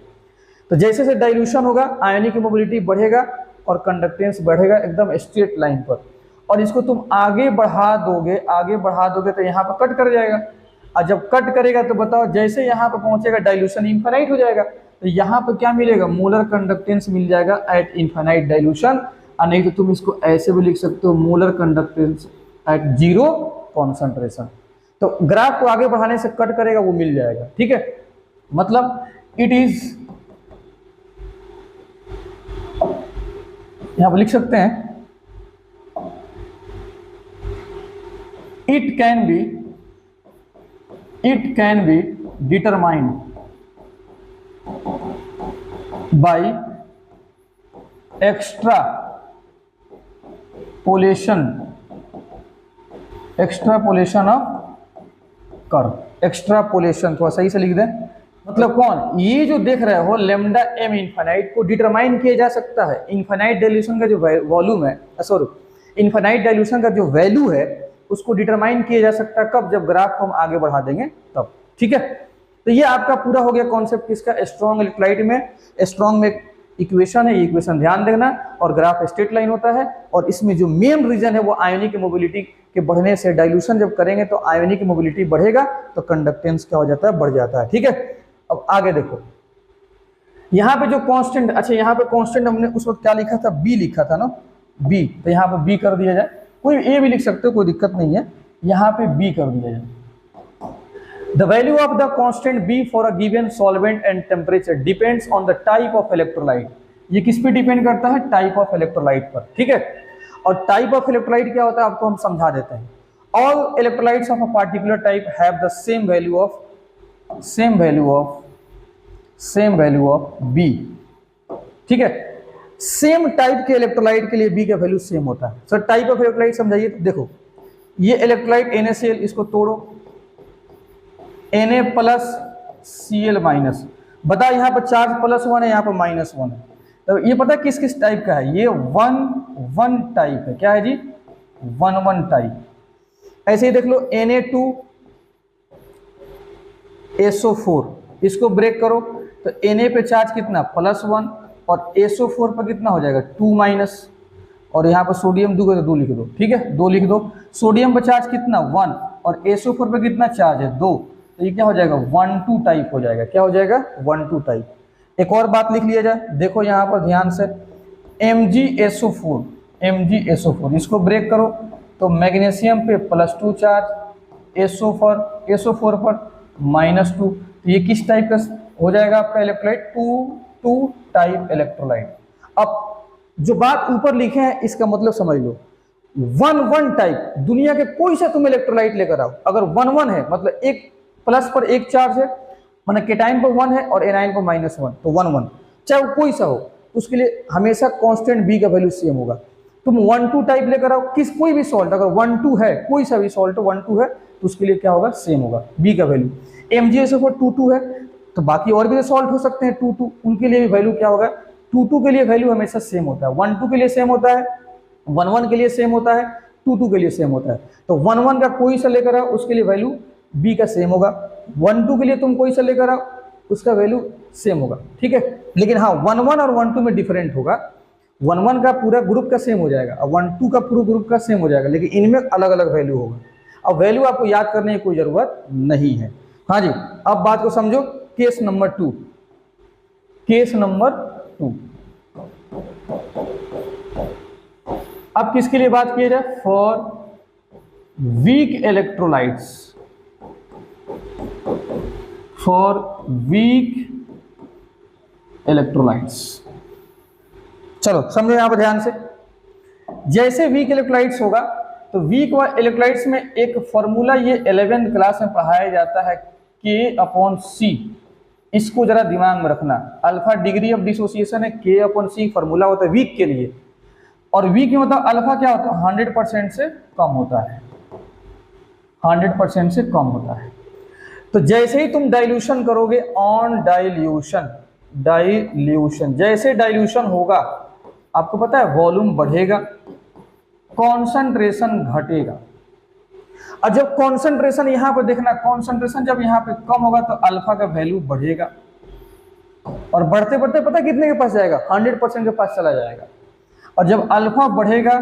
तो जैसे जैसे डाइल्यूशन होगा आयनिक मोबिलिटी बढ़ेगा और कंडक्टेंस बढ़ेगा एकदम स्ट्रेट लाइन पर। और इसको तुम आगे बढ़ा दोगे तो यहाँ पर कट कर जाएगा, और जब कट करेगा तो बताओ जैसे यहाँ पर पहुंचेगा डाइल्यूशन इनफाइनाइट हो जाएगा। तो यहाँ पर क्या मिलेगा, मोलर कंडक्टेंस मिल जाएगा एट इनफाइनाइट डाइल्यूशन। और नहीं तो तुम इसको ऐसे भी लिख सकते हो, molar conductance at zero concentration. तो ग्राफ को आगे बढ़ाने से कट करेगा वो मिल जाएगा, ठीक है। मतलब इट इज, यहां पर लिख सकते हैं, it can be determined by extrapolation of curve. Extrapolation थोड़ा सही से लिख दें, मतलब कौन, ये जो देख रहे हो लेमडा एम इनफाइनाइट को डिटरमाइन किया जा सकता है। इनफाइनाइट डाइल्यूशन का जो वॉल्यूम है, सॉरी इनफाइनाइट डाइल्यूशन का जो वैल्यू है उसको डिटरमाइन किया जा सकता है कब, जब ग्राफ को हम आगे बढ़ा देंगे तब, ठीक है। तो ये आपका पूरा हो गया कॉन्सेप्ट किसका, स्ट्रॉन्ग इलेक्ट्रोलाइट में। स्ट्रॉन्ग में इक्वेशन है, ये इक्वेशन ध्यान देना, और ग्राफ स्ट्रेट लाइन होता है। और इसमें जो मेन रीजन है वो आयोनिक मोबिलिटी के बढ़ने से, डाइल्यूशन जब करेंगे तो आयोनिक मोबिलिटी बढ़ेगा तो कंडक्टेंस क्या हो जाता है, बढ़ जाता है, ठीक है। अब आगे देखो, यहाँ पे जो कांस्टेंट, अच्छा यहाँ पे कांस्टेंट हमने उस वक्त क्या लिखा था, बी लिखा था ना, बी, तो यहाँ पे बी कर दिया जाए, कोई ए भी लिख सकते हो, कोई दिक्कत नहीं है, यहाँ पे बी कर दिया जाए। The value of the constant B for a given solvent and temperature depends on the type of electrolyte। ये किस पे डिपेंड करता है, टाइप ऑफ इलेक्ट्रोलाइट पर, ठीक है। और टाइप ऑफ इलेक्ट्रोलाइट क्या होता है आपको हम समझा देते हैं। All electrolytes of a particular type have the same value of B, ठीक है। सेम टाइप के इलेक्ट्रोलाइट के लिए B का वैल्यू सेम होता है। सर टाइप ऑफ इलेक्ट्रोलाइट समझाइए, तो देखो ये इलेक्ट्रोलाइट NaCl, इसको तोड़ो, Na प्लस Cl माइनस, बता यहाँ पर चार्ज +1 है, यहाँ पर -1 है, तो ये पता है किस किस टाइप का है, ये 1 टाइप है, क्या है जी, 1 टाइप। ऐसे ही देख लो Na2SO4, इसको ब्रेक करो तो Na पे चार्ज कितना, +1, और SO4 पर कितना हो जाएगा, 2-, और यहाँ पर सोडियम 2 तो 2 लिख दो, ठीक है, 2 लिख दो। सोडियम पर चार्ज कितना, 1, और SO4 पर कितना चार्ज है, 2, तो ये क्या हो जाएगा, 1-2 टाइप हो जाएगा, क्या हो जाएगा, 1-2 टाइप। एक और बात लिख लिया जाए, देखो यहाँ पर ध्यान से, MgSO4, इसको ब्रेक करो तो मैग्नीशियम पे +2 चार्ज, SO4 पर -2, तो ये किस टाइप का हो जाएगा आपका इलेक्ट्रोलाइट, 2 टाइप इलेक्ट्रोलाइट। अब जो बात ऊपर लिखे हैं इसका मतलब समझ लो, 1 टाइप, दुनिया के कोई सा तुम इलेक्ट्रोलाइट लेकर आओ, अगर 1 है मतलब एक प्लस पर एक चार्ज है, मतलब केटाइन पर 1 है और एनाइन पर -1, तो 1, चाहे वो कोई सा हो, उसके लिए हमेशा कांस्टेंट B का वैल्यू सेम होगा। तुम 1-2 टाइप लेकर आओ, कोई भी सॉल्ट अगर 1-2 है, कोई सा भी सॉल्ट 1-2 है तो उसके लिए क्या होगा, सेम होगा B का वैल्यू। MgSO4 2-2 है, तो बाकी और भी सॉल्ट हो सकते हैं 2-2, उनके लिए भी वैल्यू क्या होगा, 2-2 के लिए वैल्यू हमेशा सेम होता है, 1-2 के लिए सेम होता है, 1-1 के लिए सेम होता है, 2-2 के लिए सेम होता है। तो 1-1 का कोई सा लेकर आओ उसके लिए वैल्यू B का सेम होगा, 1-2 के लिए तुम कोई सा लेकर आओ उसका वैल्यू सेम होगा, ठीक है। लेकिन हाँ 1-1 और 1-2 में डिफरेंट होगा, 1-1 का पूरा ग्रुप का सेम हो जाएगा और 1-2 का पूरा ग्रुप का सेम हो जाएगा, लेकिन इनमें अलग अलग वैल्यू होगा। अब वैल्यू आपको याद करने की कोई जरूरत नहीं है। हाँ जी, अब बात को समझो, केस नंबर 2, अब किसके लिए बात की जाए, for weak electrolytes, for weak electrolytes. चलो समझो यहां पर ध्यान से, जैसे वीक इलेक्ट्रोलाइट्स होगा तो वीक इलेक्ट्रोलाइट्स में एक फॉर्मूला ये 11th क्लास में पढ़ाया जाता है, K/C। इसको जरा दिमाग में रखना, अल्फा डिग्री ऑफ डिसोसिएशन है, K/C फॉर्मूला होता है वीक के लिए, और वीक में मतलब अल्फा क्या होता है 100% से कम होता है, 100% से कम होता है। तो जैसे ही तुम डाइल्यूशन करोगे, ऑन डाइल्यूशन जैसे डाइल्यूशन होगा, आपको पता है वॉल्यूम बढ़ेगा, कॉन्सेंट्रेशन घटेगा। और जब कॉन्सेंट्रेशन यहां पर देखना, कॉन्सेंट्रेशन जब यहां पे कम होगा तो अल्फा का वैल्यू बढ़ेगा, और बढ़ते बढ़ते पता कितने के पास जाएगा, 100% के पास चला जाएगा। और जब अल्फा बढ़ेगा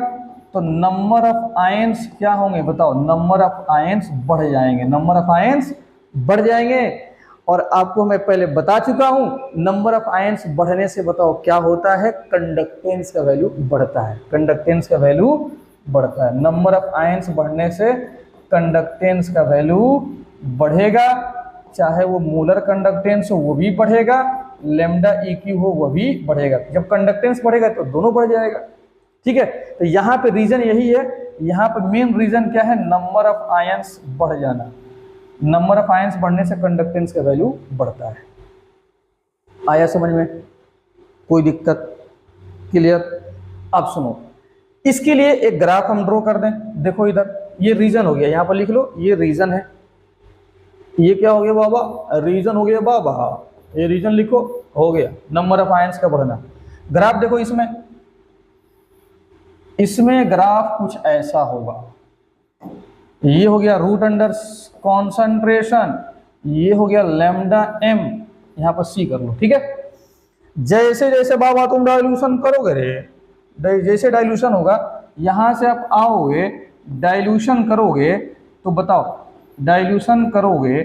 तो नंबर ऑफ आयंस क्या होंगे बताओ, नंबर ऑफ आयंस बढ़ जाएंगे, नंबर ऑफ आयंस बढ़ जाएंगे। और आपको मैं पहले बता चुका हूं, नंबर ऑफ आयंस बढ़ने से बताओ क्या होता है, कंडक्टेंस का वैल्यू बढ़ता है, कंडक्टेंस का वैल्यू बढ़ता है। नंबर ऑफ आयंस बढ़ने से कंडक्टेंस का वैल्यू बढ़ेगा, चाहे वो मोलर कंडक्टेंस हो वो भी बढ़ेगा, लैम्डा EQ हो वो भी बढ़ेगा। जब कंडक्टेंस बढ़ेगा तो दोनों बढ़ जाएगा, ठीक है। तो यहाँ पे रीजन यही है, यहाँ पे मेन रीजन क्या है, नंबर ऑफ आयंस बढ़ जाना। नंबर ऑफ आयंस बढ़ने से कंडक्टेंस का वैल्यू बढ़ता है। आया समझ में, कोई दिक्कत, क्लियर? अब सुनो, इसके लिए एक ग्राफ हम ड्रॉ कर दें। देखो इधर ये रीजन हो गया, यहाँ पर लिख लो ये रीजन है, ये क्या हो गया बाबा, रीजन हो गया बाबा, ये रीजन लिखो, हो गया नंबर ऑफ आयंस का बढ़ना। ग्राफ देखो इसमें ग्राफ कुछ ऐसा होगा, ये हो गया रूट अंडर कॉन्सेंट्रेशन, ये हो गया लैम्डा m, यहां पर C कर लो, ठीक है। जैसे जैसे बाबा तुम डाइल्यूशन करोगे रे, जैसे डाइल्यूशन होगा, यहां से आप आओगे डाइल्यूशन करोगे तो बताओ, डाइल्यूशन करोगे,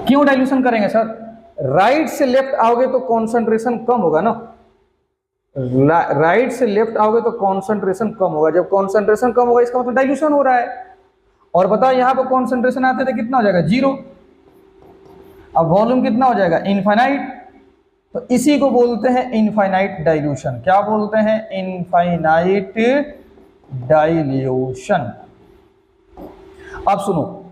क्यों डाइल्यूशन करेंगे सर, राइट से लेफ्ट आओगे तो कॉन्सेंट्रेशन कम होगा ना, राइट से लेफ्ट आओगे तो कॉन्सेंट्रेशन कम होगा, जब कॉन्सेंट्रेशन कम होगा इसका मतलब डाइल्यूशन हो रहा है। और बताओ यहाँ पर कॉन्सेंट्रेशन आते थे कितना हो जाएगा, 0। अब वॉल्यूम कितना हो जाएगा, इनफाइनाइट। तो इसी को बोलते हैं इनफाइनाइट डाइल्यूशन। क्या बोलते हैं, इनफाइनाइट डाइल्यूशन। अब सुनो,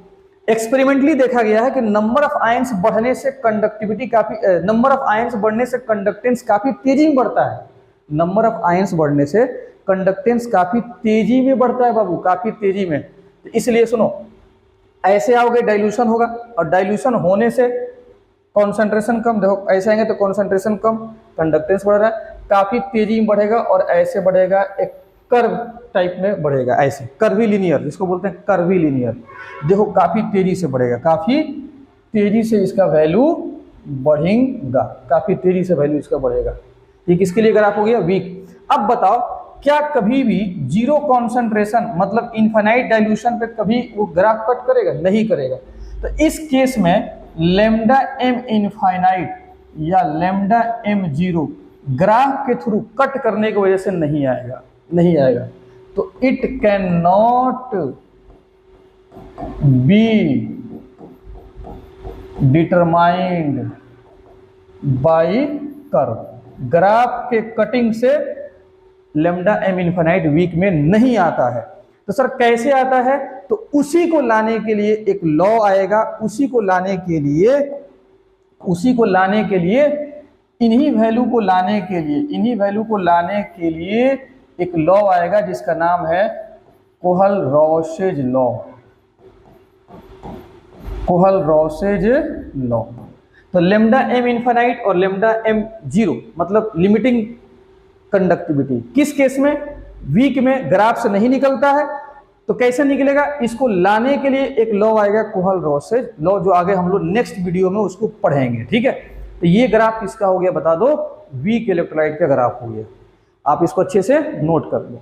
एक्सपेरिमेंटली देखा गया है कि नंबर ऑफ आयंस बढ़ने से कंडक्टिविटी काफी, नंबर ऑफ आयंस बढ़ने से कंडक्टेंस काफी तेजी में बढ़ता है। नंबर ऑफ आयंस बढ़ने से कंडक्टेंस काफी तेजी में बढ़ता है बाबू, काफी तेजी में। तो इसलिए सुनो, ऐसे आओगे डाइल्यूशन होगा, और डाइल्यूशन होने से कॉन्सेंट्रेशन कम, देखो ऐसे आएंगे तो कॉन्सेंट्रेशन कम, कंडक्टेंस बढ़ रहा है, काफी तेजी में बढ़ेगा, और ऐसे बढ़ेगा, एक कर्व टाइप में बढ़ेगा, ऐसे कर्वीलिनियर, जिसको बोलते हैं कर्वीलिनियर। देखो काफी तेजी से बढ़ेगा, काफी तेजी से इसका वैल्यू बढ़ेगा, काफी तेजी से वैल्यू इसका बढ़ेगा। ये किसके लिए ग्राफ हो गया, वीक। अब बताओ, क्या कभी भी जीरो कॉन्सेंट्रेशन मतलब इनफाइनाइट डाइल्यूशन पे कभी वो ग्राफ कट करेगा, नहीं करेगा। तो इस केस में लैम्डा m इनफाइनाइट या लैम्डा m0 ग्राफ के थ्रू कट करने की वजह से नहीं आएगा, नहीं आएगा। तो it can not be determined by curve. Graph के कटिंग से लैम्डा m इनफाइनाइट वीक में नहीं आता है। तो सर कैसे आता है, तो उसी को लाने के लिए एक लॉ आएगा, उसी को लाने के लिए इन्हीं वैल्यू को लाने के लिए एक लॉ आएगा जिसका नाम है कोहल-रोसेज लॉ। कोहल-रोसेज लॉ। तो लैम्डा m इनफाइनाइट और लैम्डा m0 मतलब लिमिटिंग कंडक्टिविटी, किस केस में, वीक में ग्राफ से नहीं निकलता है। तो कैसे निकलेगा, इसको लाने के लिए एक लॉ आएगा कोहल-रोसेज लॉ, जो आगे हम लोग नेक्स्ट वीडियो में उसको पढ़ेंगे, ठीक है। तो ये ग्राफ किसका हो गया बता दो, वीक इलेक्ट्रोलाइट का ग्राफ हो गया। आप इसको अच्छे से नोट कर लो।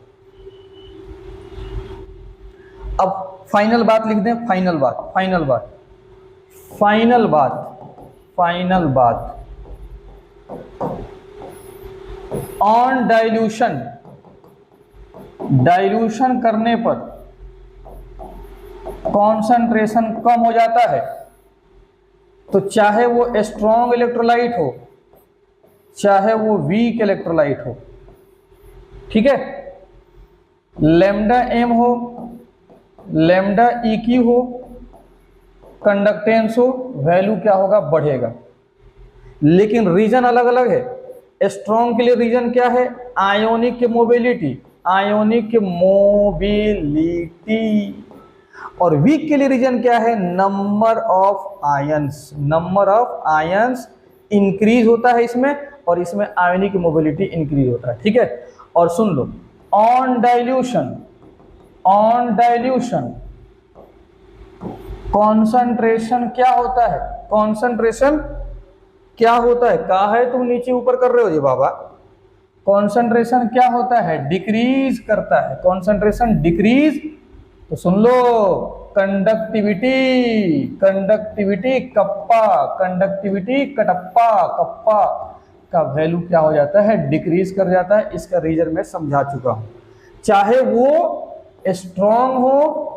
अब फाइनल बात लिख दें, फाइनल बात ऑन डाइल्यूशन करने पर कंसंट्रेशन कम हो जाता है, तो चाहे वो स्ट्रॉन्ग इलेक्ट्रोलाइट हो चाहे वो वीक इलेक्ट्रोलाइट हो, ठीक है, लैम्डा एम हो, लैम्डा EQ हो, कंडक्टेंस हो, वैल्यू क्या होगा, बढ़ेगा। लेकिन रीजन अलग अलग है। स्ट्रॉन्ग के लिए रीजन क्या है, आयोनिक मोबिलिटी, आयोनिक मोबिलिटी। और वीक के लिए रीजन क्या है, number of ions, number of ions increase होता है इसमें, और इसमें आयोनिक मोबिलिटी इंक्रीज होता है, ठीक है। और सुन लो, on dilution, on dilution concentration क्या होता है, कॉन्सेंट्रेशन क्या होता है, कहा है तुम नीचे ऊपर कर रहे हो जी बाबा, कॉन्सेंट्रेशन क्या होता है, डिक्रीज करता है, कॉन्सेंट्रेशन डिक्रीज। तो सुन लो, conductivity, conductivity kappa, conductivity Kattappa, kappa का वैल्यू क्या हो जाता है, डिक्रीज कर जाता है। इसका रीजन मैं समझा चुका हूं। चाहे वो स्ट्रॉन्ग हो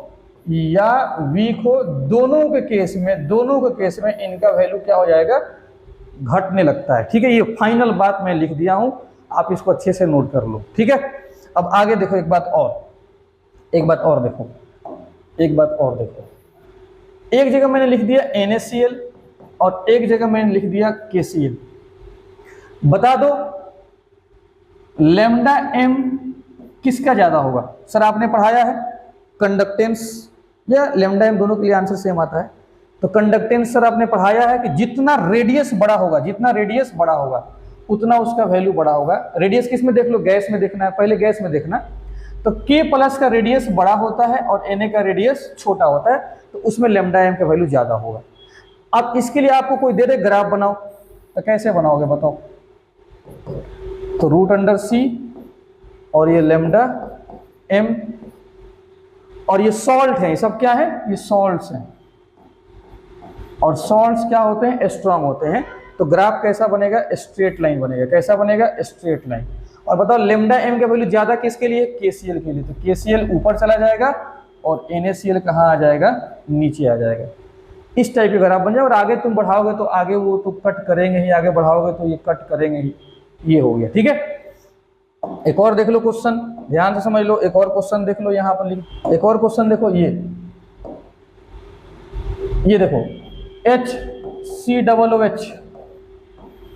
या वीक हो, दोनों के केस में, दोनों के केस में इनका वैल्यू क्या हो जाएगा, घटने लगता है, ठीक है। ये फाइनल बात मैं लिख दिया हूं, आप इसको अच्छे से नोट कर लो, ठीक है। अब आगे देखो, एक बात और, एक बात और देखो, एक बात और देखो। एक जगह मैंने लिख दिया NaCl और एक जगह मैंने लिख दिया KCl। बता दो लैम्डा एम किसका ज्यादा होगा। सर आपने पढ़ाया है कंडक्टेंस या लैम्डा एम, दोनों के लिए आंसर सेम आता है। तो कंडक्टेंस सर आपने पढ़ाया है कि जितना रेडियस बड़ा होगा, जितना रेडियस बड़ा होगा उतना उसका वैल्यू बड़ा होगा। रेडियस किस में देख लो, गैस में देखना है, पहले गैस में देखना। तो K प्लस का रेडियस बड़ा होता है और Na का रेडियस छोटा होता है, तो उसमें लैम्डा एम का वैल्यू ज्यादा होगा। अब इसके लिए आपको कोई दे दे ग्राफ बनाओ, तो कैसे बनाओगे बताओ। तो √C और ये लैम्डा एम और ये सॉल्ट है, ये सब क्या है, ये सॉल्ट्स हैं। और सॉल्ट्स क्या होते हैं, स्ट्रांग होते हैं। तो ग्राफ कैसा बनेगा, स्ट्रेट लाइन बनेगा। कैसा बनेगा, स्ट्रेट लाइन। और बताओ लैम्डा एम का वैल्यू ज्यादा किसके लिए, KCl के लिए। तो KCl ऊपर चला जाएगा और NaCl कहाँ आ जाएगा, नीचे आ जाएगा। इस टाइप के ग्राफ बन जाए। और आगे तुम बढ़ाओगे तो आगे वो तो कट करेंगे ही, आगे बढ़ाओगे तो ये कट करेंगे ही। ये हो गया, ठीक है। एक और देख लो क्वेश्चन, ध्यान से समझ लो। एक और क्वेश्चन देख लो, यहाँ पर लिख, एक और क्वेश्चन देखो, ये देखो HCOOH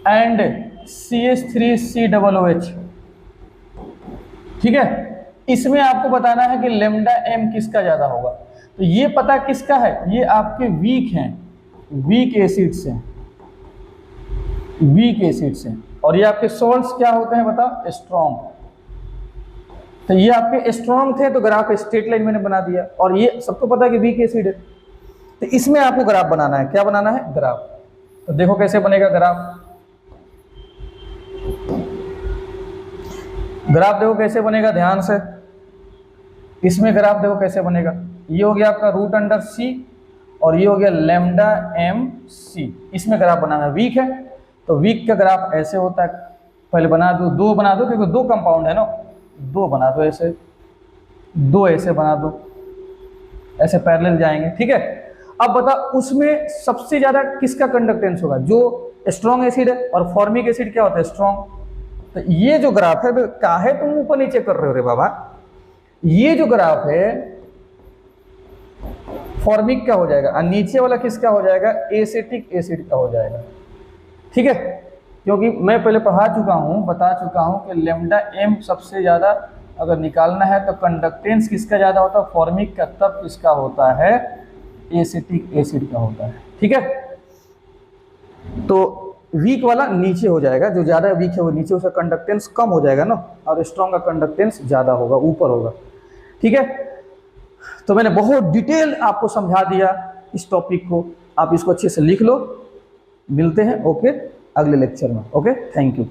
एंड CH3COOH, ठीक है। इसमें आपको बताना है कि लैम्डा एम किसका ज्यादा होगा। तो ये पता किसका है, ये आपके वीक हैं, वीक एसिड्स हैं, वीक एसिड्स हैं। और ये आपके सॉल्ट्स क्या होते हैं बताओ, स्ट्रॉन्ग। तो ये आपके स्ट्रॉन्ग थे तो ग्राफ स्ट्रेट लाइन मैंने बना दिया। और ये सबको पता है कि वीक एसिड है, तो इसमें आपको ग्राफ बनाना है। क्या बनाना है, ग्राफ। तो देखो कैसे बनेगा ग्राफ। ग्राफ देखो कैसे बनेगा, ध्यान से। इसमें ग्राफ देखो कैसे बनेगा। ये हो गया आपका √C और ये हो गया लैम्डा MC। इसमें ग्राफ बनाना है, वीक है तो वीक का ग्राफ ऐसे होता है। पहले बना दो, दो बना दो, क्योंकि दो कंपाउंड है ना, दो बना दो ऐसे, दो ऐसे बना दो, ऐसे पैरेलल जाएंगे, ठीक है। अब बता उसमें सबसे ज्यादा किसका कंडक्टेंस होगा, जो स्ट्रॉन्ग एसिड है। और फॉर्मिक एसिड क्या होता है, स्ट्रॉन्ग। तो ये जो ग्राफ है, काहे तुम ऊपर नीचे कर रहे हो रे बाबा। ये जो ग्राफ है फॉर्मिक का हो जाएगा और नीचे वाला किसका हो जाएगा, एसिटिक एसिड का हो जाएगा, ठीक है। क्योंकि मैं पहले पढ़ा चुका हूं, बता चुका हूं कि लैम्डा एम सबसे ज्यादा अगर निकालना है तो कंडक्टेंस किसका ज्यादा होता है, फॉर्मिक का। तब किसका होता है, एसिटिक एसिड का होता है, ठीक है। तो वीक वाला नीचे हो जाएगा, जो ज्यादा वीक है वो नीचे, उसका कंडक्टेंस कम हो जाएगा ना, और स्ट्रॉन्ग का कंडक्टेंस ज्यादा होगा, ऊपर होगा, ठीक है। तो मैंने बहुत डिटेल आपको समझा दिया इस टॉपिक को, आप इसको अच्छे से लिख लो। मिलते हैं ओके अगले लेक्चर में। Okay, thank you.